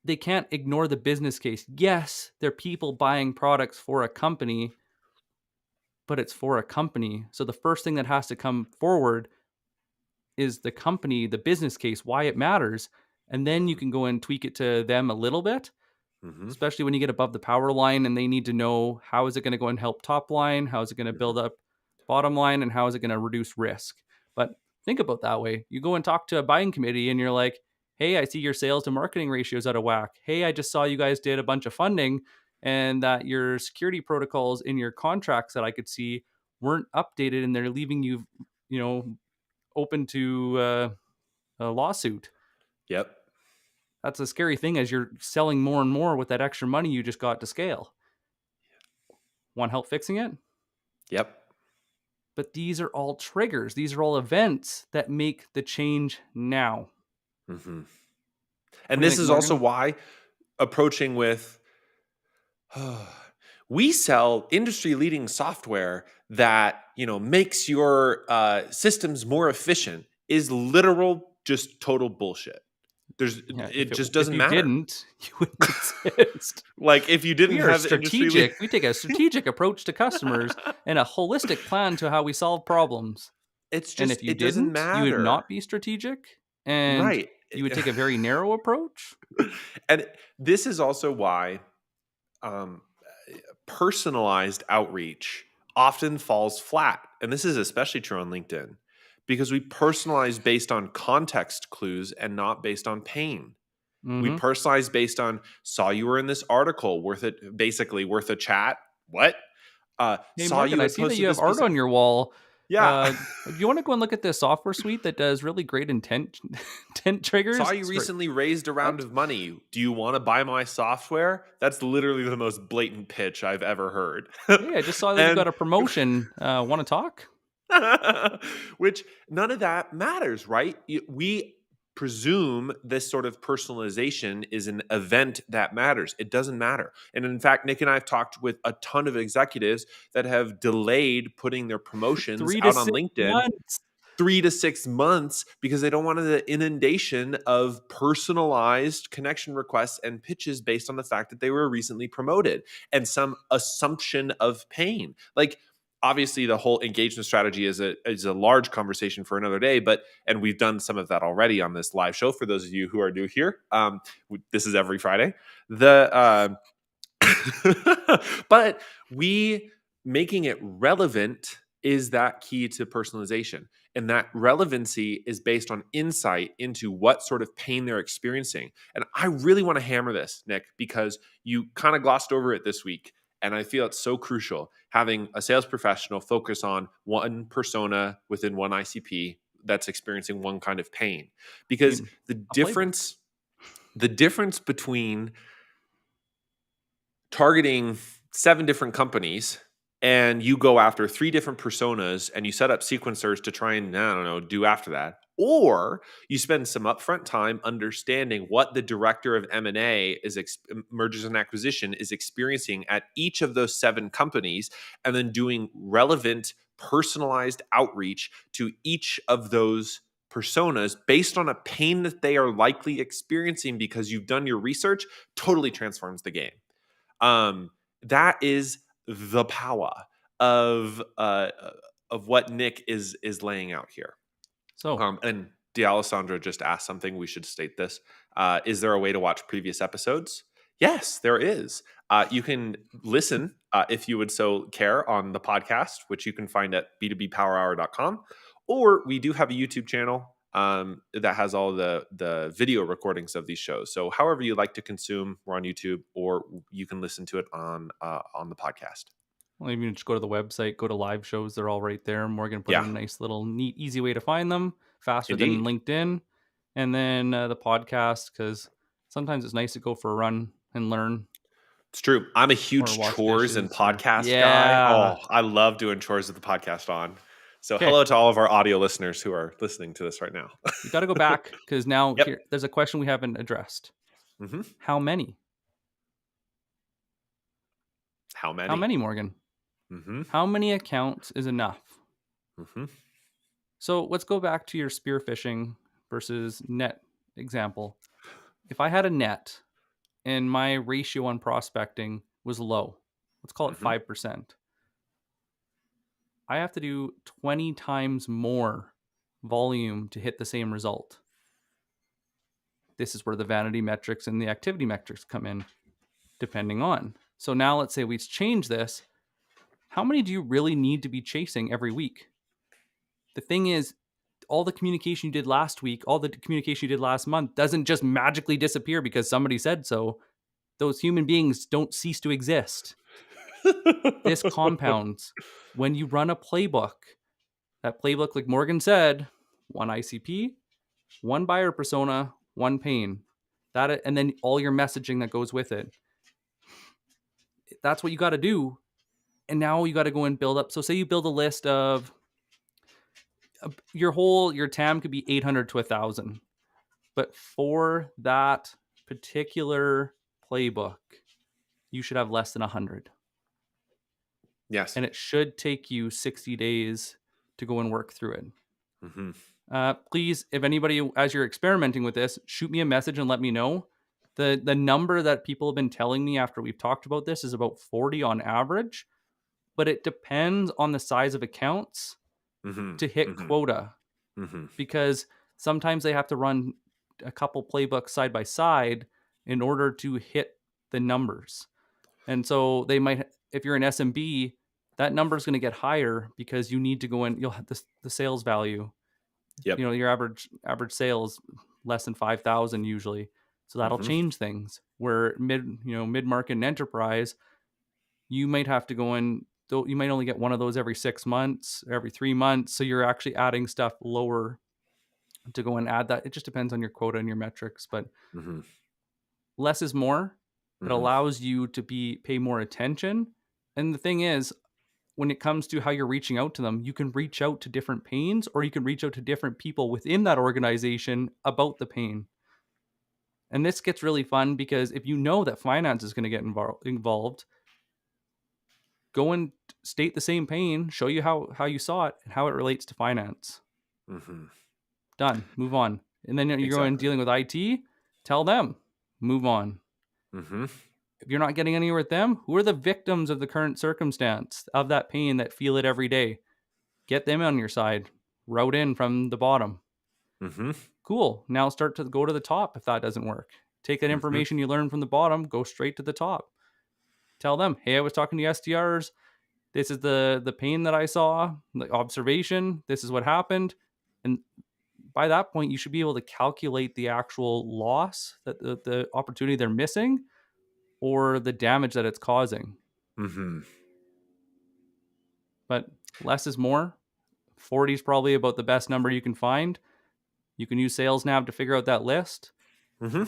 they can't ignore the business case. Yes, they're people buying products for a company, but it's for a company. So the first thing that has to come forward is the company, the business case, why it matters. And then you Mhm. can go and tweak it to them a little bit, Mhm. especially when you get above the power line and they need to know, how is it going to go and help top line? How is it going to Mhm. build up bottom line? And how is it going to reduce risk? But think about that way. You go and talk to a buying committee and you're like, hey, I see your sales to marketing ratios out of whack. Hey, I just saw you guys did a bunch of funding and that your security protocols in your contracts that I could see weren't updated and they're leaving you, you know, open to a lawsuit. Yep. That's a scary thing as you're selling more and more with that extra money you just got to scale. Want help fixing it? Yep. But these are all triggers. These are all events that make the change now. Mhm. What And do you this think, is also Morgan? why approaching with we sell industry leading software that makes your systems more efficient is literal just total bullshit. There's Yeah, it just if doesn't you matter. didn't, you wouldn't exist. Like if you We didn't are have industry lead strategic. We take a strategic approach to customers and a holistic plan to how we solve problems. it's And just if you it doesn't didn't, you would matter. not be strategic and Right. you would take a very narrow approach. And this is also why um, personalized outreach often falls flat. And this is especially true on LinkedIn because we personalize based on context clues and not based on pain. We Mm-hmm. personalize based on saw you were in this article, worth it, basically worth a chat. What? Hey, Saw Morgan, you I had see that you posted have this piece art of on your wall. yeah. Do you want to go and look at this software suite that does really great intent intent Saw triggers? you Sorry. recently raised a round What? of money. Do you want to buy my software? That's literally the most blatant pitch I've ever heard. Hey, I just saw that you And got a promotion. Want to talk? which none of that matters, right? We presume this sort of personalization is an event that matters. It doesn't matter. And in fact, Nick and I have talked with a ton of executives that have delayed putting their promotions Three to out on six LinkedIn months. 3 to 6 months because they don't want the inundation of personalized connection requests and pitches based on the fact that they were recently promoted and some assumption of pain. Like obviously the whole engagement strategy is a large conversation for another day, but and we've done some of that already on this live show for those of you who are new here. This is every Friday. The but we making it relevant is that key to personalization. And that relevancy is based on insight into what sort of pain they're experiencing. And I really want to hammer this, Nick, because you kind of glossed over it this week. And I feel it's so crucial having a sales professional focus on one persona within one ICP that's experiencing one kind of pain. I Because mean, the a playbook. difference, the difference between targeting 7 different companies and you go after 3 different personas and you set up sequencers to try and I don't know do after that, or you spend some upfront time understanding what the director of M&A mergers and acquisition is experiencing at each of those 7 companies, and then doing relevant personalized outreach to each of those personas based on a pain that they are likely experiencing because you've done your research, totally transforms the game. That is the power of uh, of what Nick is laying out here. So, And D'Alessandro just asked something. We should state this. Is there a way to watch previous episodes? Yes, there is. You can listen if you would so care on the podcast, which you can find at b2bpowerhour.com. Or we do have a YouTube channel that has all the video recordings of these shows. So however you like to consume, we're on YouTube, or you can listen to it on the podcast. well, even just go to the website, go to live shows. They're all right there. Morgan put in Yeah, a nice little neat, easy way to find them, faster than indeed. LinkedIn. And then the podcast, because sometimes it's nice to go for a run and learn It's true. I'm a or huge wash chores and dishes or podcast guy. yeah. Oh, I love doing chores with the podcast on. So Okay, hello to all of our audio listeners who are listening to this right now. we got to go back because now Yep. there's a question we haven't addressed. hmm How many? How How many? many, Morgan? hmm How many accounts is enough? hmm So let's go back to your spearfishing versus net example. If I had a net and my ratio on prospecting was low, let's call it hmm 5%, I have to do 20 times more volume to hit the same result. This is where the vanity metrics and the activity metrics come in, depending on. So now let's say we change this. How many do you really need to be chasing every week? The thing is, all the communication you did last week, all the communication you did last month doesn't just magically disappear because somebody said so. Those human beings don't cease to exist. This compounds. When you run a playbook, that playbook, like Morgan said, one ICP, one buyer persona, one pain. That, and then all your messaging that goes with it. That's what you got to do. And now you got to go and build up. So say you build a list of your TAM could be 800 to 1,000. But for that particular playbook, you should have less than 100. Yes. And it should take you 60 days to go and work through it. hmm Please, if anybody, as you're experimenting with this, shoot me a message and let me know. The number that people have been telling me after we've talked about this is about 40 on average, but it depends on the size of accounts hmm to hit hmm quota, hmm because sometimes they have to run a couple playbooks side by side in order to hit the numbers. And so they might, if you're an SMB, that number is going to get higher because you need to go in, you'll have the sales value. Yep. Your average sales less than 5,000 usually. So that'll hmm change things. Where mid-market and enterprise, you might have to go in, you might only get one of those every 6 months, every 3 months. So you're actually adding stuff lower to go and add that. It just depends on your quota and your metrics, but hmm less is more. It hmm allows you to pay more attention. And the thing is, when it comes to how you're reaching out to them, you can reach out to different pains, or you can reach out to different people within that organization about the pain. And this gets really fun because if you know that finance is going to get involved, go and state the same pain, show you how you saw it and how it relates to finance. hmm Done. Move on. And then you're going Exactly. dealing with IT, tell them, move on. hmm If you're not getting anywhere with them, who are the victims of the current circumstance of that pain that feel it every day? Get them on your side. Route in from the bottom. hmm Cool. Now start to go to the top if that doesn't work. Take that hmm information you learned from the bottom, go straight to the top. Tell them, hey, I was talking to SDRs. This is the pain that I saw, the observation. This is what happened. And by that point, you should be able to calculate the actual loss, that the opportunity they're missing, or the damage that it's causing. hmm But less is more. 40 is probably about the best number you can find. You can use Sales Nav to figure out that list. hmm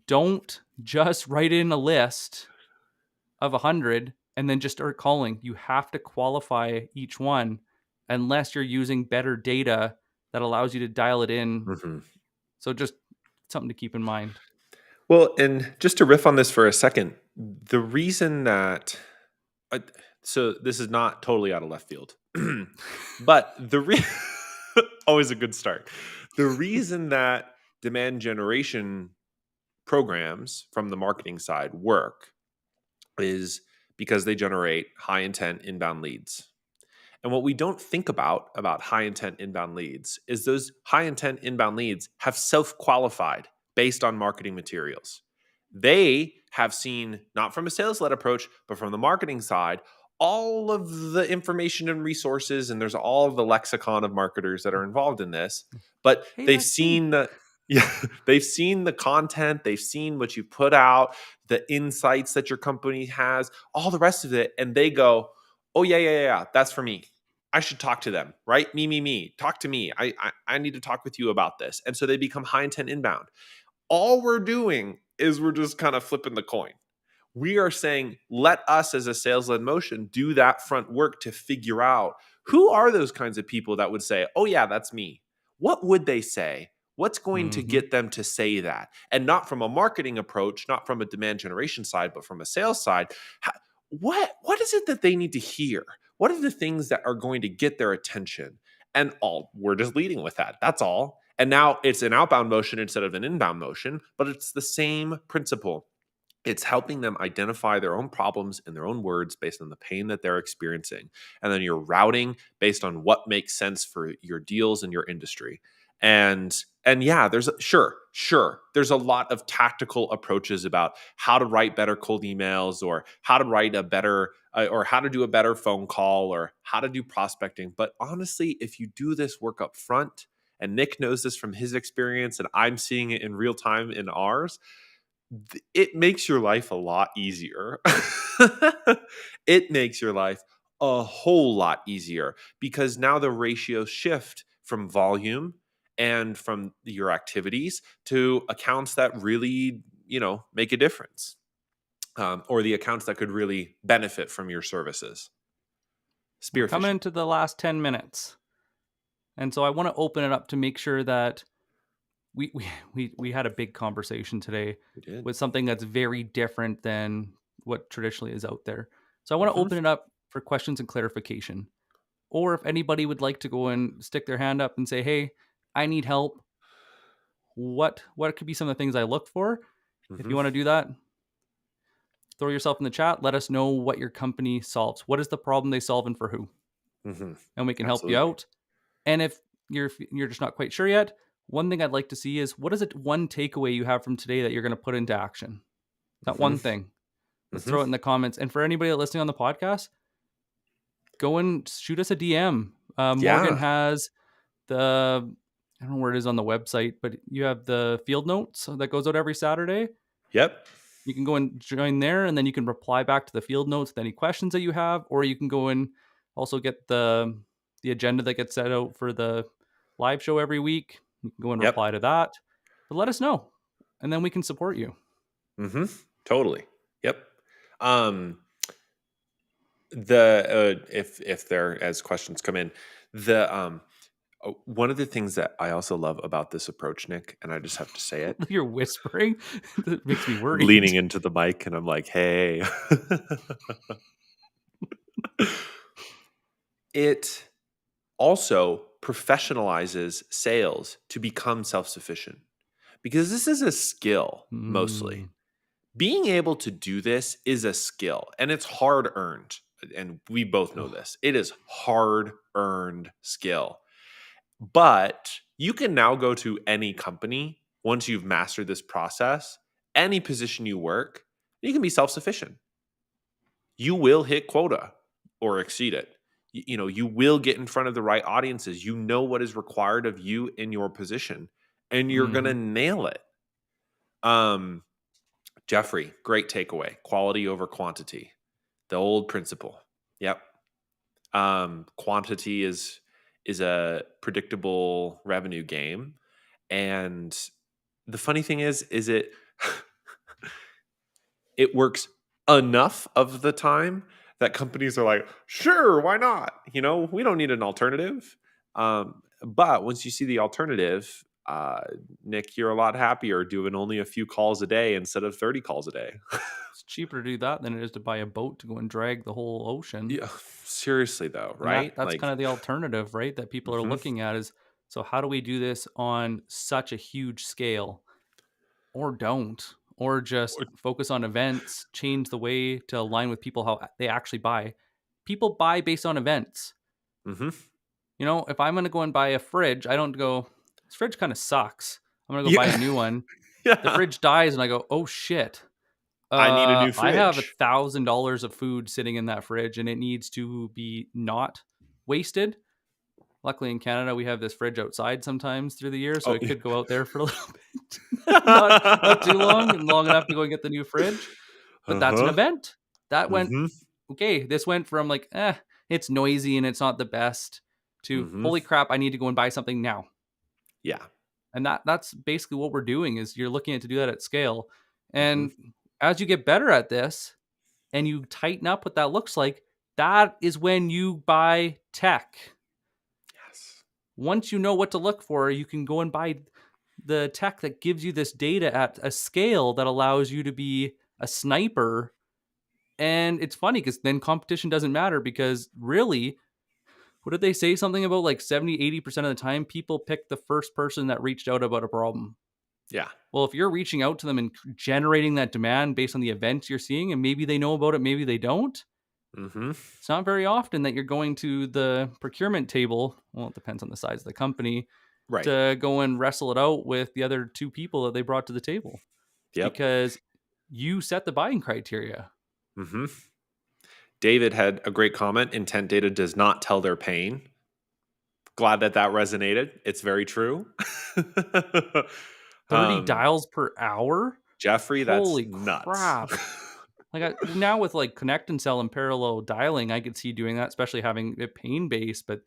Don't just write in a list of 100 and then just start calling. You have to qualify each one unless you're using better data that allows you to dial it in. hmm So just something to keep in mind. Well, and just to riff on this for a second, the reason that so this is not totally out of left field, but always a good start. The reason that demand generation programs from the marketing side work is because they generate high intent inbound leads. And what we don't think about high intent inbound leads is those high intent inbound leads have self qualified based on marketing materials. They have seen, not from a sales led approach, but from the marketing side, all of the information and resources, and there's all of the lexicon of marketers that are involved in this. But Hey, they've that's me. seen the yeah, they've seen the content, they've seen what you put out, the insights that your company has, all the rest of it, and they go, "Oh yeah, that's for me. I should talk to them, right? Me. Talk to me. I need to talk with you about this. And so they become high intent inbound. All we're doing is we're just kind of flipping the coin. We are saying, let us as a sales led motion do that front work to figure out who are those kinds of people that would say, oh, yeah, that's me. What would they say? What's going to Mm-hmm. get them to say that? And not from a marketing approach, not from a demand generation side, but from a sales side. What is it that they need to hear? What are the things that are going to get their attention? And all we're just leading with that. That's all. And now it's an outbound motion instead of an inbound motion, but it's the same principle. It's helping them identify their own problems in their own words based on the pain that they're experiencing. And then you're routing based on what makes sense for your deals and your industry. And yeah, there's a lot of tactical approaches about how to write better cold emails, or how to write a better or how to do a better phone call, or how to do prospecting. But honestly, if you do this work up front, and Nick knows this from his experience, and I'm seeing it in real time in ours, it makes your life a lot easier. It makes your life a whole lot easier, because now the ratios shift from volume and from your activities to accounts that really, make a difference, or the accounts that could really benefit from your services. We're coming Spearfishing. into the last 10 minutes. And so I want to open it up to make sure that we had a big conversation today We did. with something that's very different than what traditionally is out there. So I want to Hmm. open it up for questions and clarification. Or if anybody would like to go and stick their hand up and say, "Hey, I need help. What could be some of the things I look for?" If Hmm. you want to do that, throw yourself in the chat. Let us know what your company solves. What is the problem they solve and for who? Hmm. And we can help you Absolutely. out. And if you're just not quite sure yet, one thing I'd like to see is, what is it one takeaway you have from today that you're going to put into action? That Hmm. one thing. Let's Hmm. throw it in the comments. And for anybody listening on the podcast, go and shoot us a DM. Morgan Yeah. has the, I don't know where it is on the website, but you have the field notes that goes out every Saturday. Yep. You can go and join there, and then you can reply back to the field notes with any questions that you have, or you can go and also get the agenda that gets set out for the live show every week. You can go and Yep. reply to that. But let us know, and then we can support you. Hmm. Totally. Yep. Um, the if there as questions come in, the one of the things that I also love about this approach, Nick, and I just have to say it, You're whispering. That makes me I'm leaning worried. into the mic and I'm like, hey, it also professionalizes sales to become self-sufficient, because this is a skill mostly. Mm, Being able to do this is a skill, and it's hard earned. And we both know oh, this. It is hard earned skill. But you can now go to any company once you've mastered this process, any position you work, you can be self sufficient. You will hit quota or exceed it. You will get in front of the right audiences. You know what is required of you in your position, and you're going to mhm. nail it. Um, Jeffrey, great takeaway. Quality over quantity. The old principle. Yep. Quantity is a predictable revenue game. And the funny thing is it it works enough of the time that companies are like, sure, why not? We don't need an alternative. But once you see the alternative, Nick, you're a lot happier doing only a few calls a day instead of 30 calls a day. It's cheaper to do that than it is to buy a boat to go and drag the whole ocean. Yeah, seriously though, And right? that's Like, kind of the alternative, right? That people are mhm. looking at is, so how do we do this on such a huge scale, or don't, or just Or- focus on events, change the way to align with people how they actually buy. People buy based on events. Mhm. If I'm going to go and buy a fridge, I don't go, this fridge kind of sucks. I'm going to go buy Yeah, a new one. The yeah. fridge dies and I go, oh shit. I need a new I have fridge. $1,000 of food sitting in that fridge and it needs to be not wasted. Luckily in Canada, we have this fridge outside sometimes through the year, so Oh, it could go out there for a little bit, not too long, and long enough to go and get the new fridge. But that's an uh-huh. event. That went Mhm. okay. This went from like, it's noisy and it's not the best, to Mm-hmm. holy crap, I need to go and buy something now. Yeah. And that's basically what we're doing, is you're looking at to do that at scale. Mm-hmm. And as you get better at this and you tighten up what that looks like, that is when you buy tech. Yes. Once you know what to look for, you can go and buy the tech that gives you this data at a scale that allows you to be a sniper. And it's funny because then competition doesn't matter, because really, what did they say? Something about like 70-80% of the time, people pick the first person that reached out about a problem. Yeah. Well, if you're reaching out to them and generating that demand based on the events you're seeing, and maybe they know about it, maybe they don't, Mm-hmm. it's not very often that you're going to the procurement table. Well, it depends on the size of the company, Right. to go and wrestle it out with the other two people that they brought to the table, Yep. because you set the buying criteria. Mm-hmm. David had a great comment. Intent data does not tell their pain. Glad that resonated. It's very true. 30 um, dials per hour? Jeffrey, that's Holy nuts. crap. Like now with like connect and sell and parallel dialing, I could see doing that, especially having it pain based. But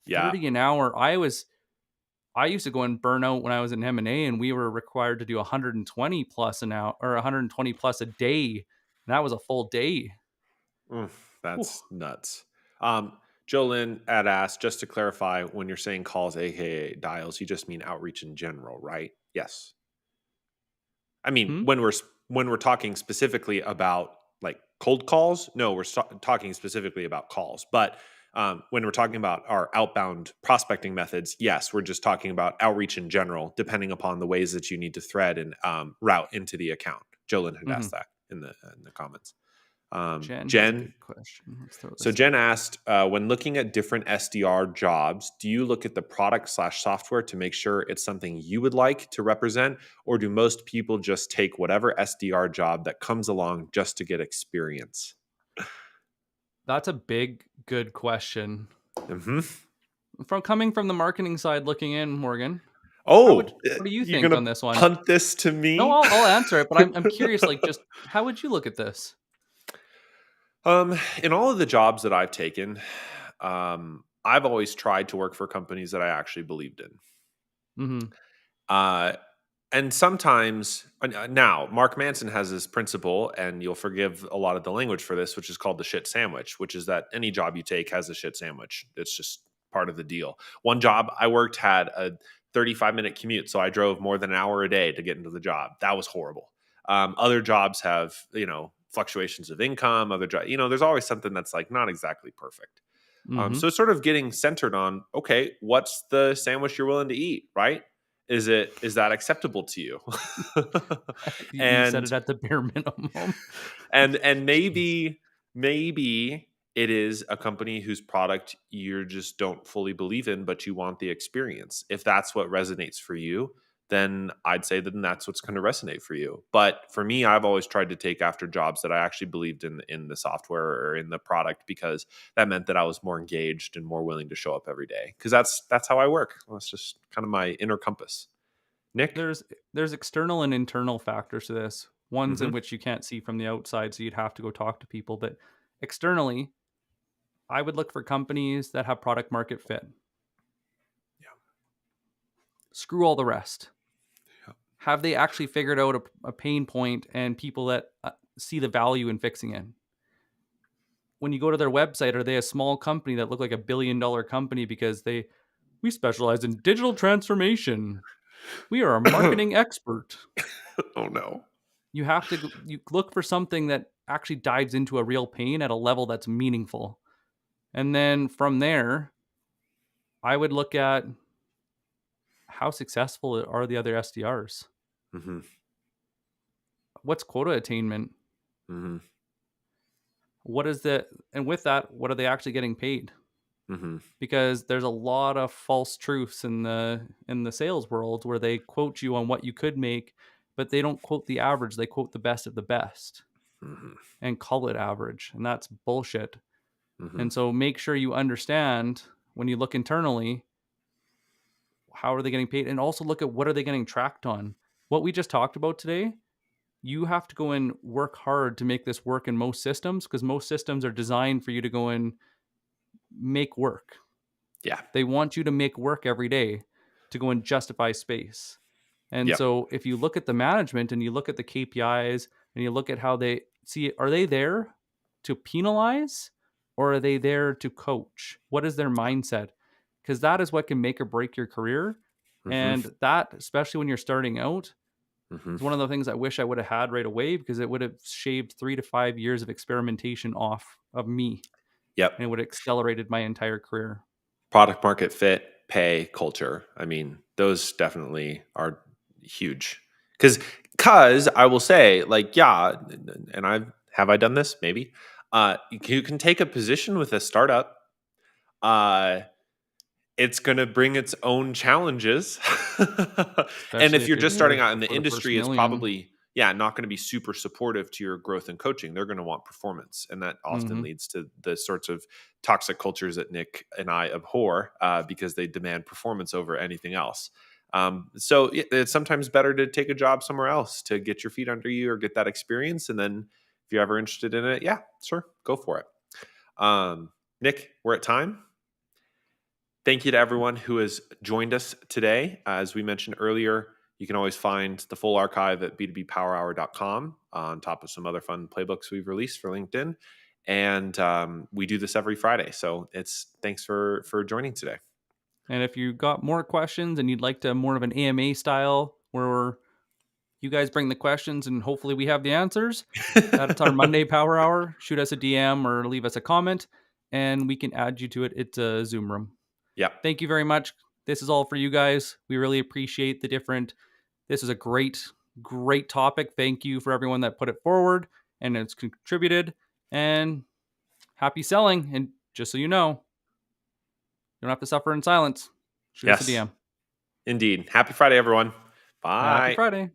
Yeah. 30 an hour, I used to go and burn out when I was in M&A, and we were required to do 120 plus an hour, or 120 plus a day. And that was a full day. Mm, Whew. that's nuts. Jolynn had asked, just to clarify, when you're saying calls, aka dials, you just mean outreach in general, right? Yes. I mean, Hmm? when we're talking specifically about like cold calls, no, we're talking specifically about calls. But when we're talking about our outbound prospecting methods, yes, we're just talking about outreach in general, depending upon the ways that you need to thread and route into the account. Jolynn had Mm-hmm. asked that in the comments. Jen has a Jen, good question. Let's throw so this in. Jen asked, when looking at different SDR jobs, do you look at the product/software to make sure it's something you would like to represent, or do most people just take whatever SDR job that comes along just to get experience? That's a big, good question. Hmm. From coming from the marketing side looking in, Morgan, Oh, what do you you're think gonna on this one? punt this to No, me? I'll answer it, but I'm curious, like, just how would you look at this? In all of the jobs that I've taken, I've always tried to work for companies that I actually believed in. Mm-hmm. Uh, and sometimes now Mark Manson has this principle, and you'll forgive a lot of the language for this, which is called the shit sandwich, which is that any job you take has a shit sandwich. It's just part of the deal. One job I worked had a 35-minute commute, so I drove more than an hour a day to get into the job. That was horrible. Other jobs have, fluctuations of income. Other jobs, there's always something that's like not exactly perfect. Mm-hmm. So it's sort of getting centered on, okay, what's the sandwich you're willing to eat, right? Is that acceptable to you? You said and it at the bare minimum. and Jeez. maybe it is a company whose product you just don't fully believe in, but you want the experience. If that's what resonates for you, then I'd say then that's what's going to resonate for you. But for me, I've always tried to take after jobs that I actually believed in the software or in the product, because that meant that I was more engaged and more willing to show up every day. Because that's how I work. That's just kind of my inner compass. Nick. There's external and internal factors to this. Ones Hmm. in which you can't see from the outside, so you'd have to go talk to people. But externally, I would look for companies that have product market fit. Yeah. Screw all the rest. Yeah. Have they actually figured out a pain point and people that see the value in fixing it? When you go to their website, are they a small company that look like $1 billion company because we specialize in digital transformation? We are a marketing expert. Oh no. You look for something that actually dives into a real pain at a level that's meaningful. And then from there, I would look at how successful are the other SDRs? Hmm. What's quota attainment? Hmm. And with that, what are they actually getting paid? Hmm. Because there's a lot of false truths in the sales world where they quote you on what you could make, but they don't quote the average. They quote the best of the best Hmm. and call it average, and that's bullshit. Hmm. And so make sure you understand when you look internally, how are they getting paid, and also look at what are they getting tracked on. What we just talked about today, you have to go and work hard to make this work in most systems, because most systems are designed for you to go and make work. Yeah. They want you to make work every day to go and justify space. And Yep. so if you look at the management and you look at the KPIs and you look at how they see, are they there to penalize or are they there to coach? What is their mindset? Because that is what can make or break your career. Mm-hmm. And that, especially when you're starting out, Mm-hmm. is one of the things I wish I would have had right away because it would have shaved 3 to 5 years of experimentation off of me Yep. and it would have accelerated my entire career. Product market fit, pay, culture. I mean, those definitely are huge. Because I will say, like, yeah, and I done this? Maybe. You can take a position with a startup. Uh, it's going to bring its own challenges. And Especially if if you're you're just starting there out in the for the first industry, it's million. probably, yeah, not going to be super supportive to your growth and coaching. They're going to want performance. And that often Mm-hmm. leads to the sorts of toxic cultures that Nick and I abhor because they demand performance over anything else. So it's sometimes better to take a job somewhere else to get your feet under you or get that experience. And then if you're ever interested in it, yeah, sure, go for it. Nick, we're at time. Thank you to everyone who has joined us today. As we mentioned earlier, you can always find the full archive at b2bpowerhour.com on top of some other fun playbooks we've released for LinkedIn. And we do this every Friday. So thanks for joining today. And if you got more questions and you'd like to more of an AMA style where you guys bring the questions and hopefully we have the answers, that's our Monday Power Hour. Shoot us a DM or leave us a comment and we can add you to it. It's a Zoom room. Yeah. Thank you very much. This is all for you guys. We really appreciate this is a great topic. Thank you for everyone that put it forward and it's contributed, and happy selling. And just so you know, you don't have to suffer in silence. Shoot us a Yes, DM. indeed. Happy Friday, everyone. Happy Bye. Friday.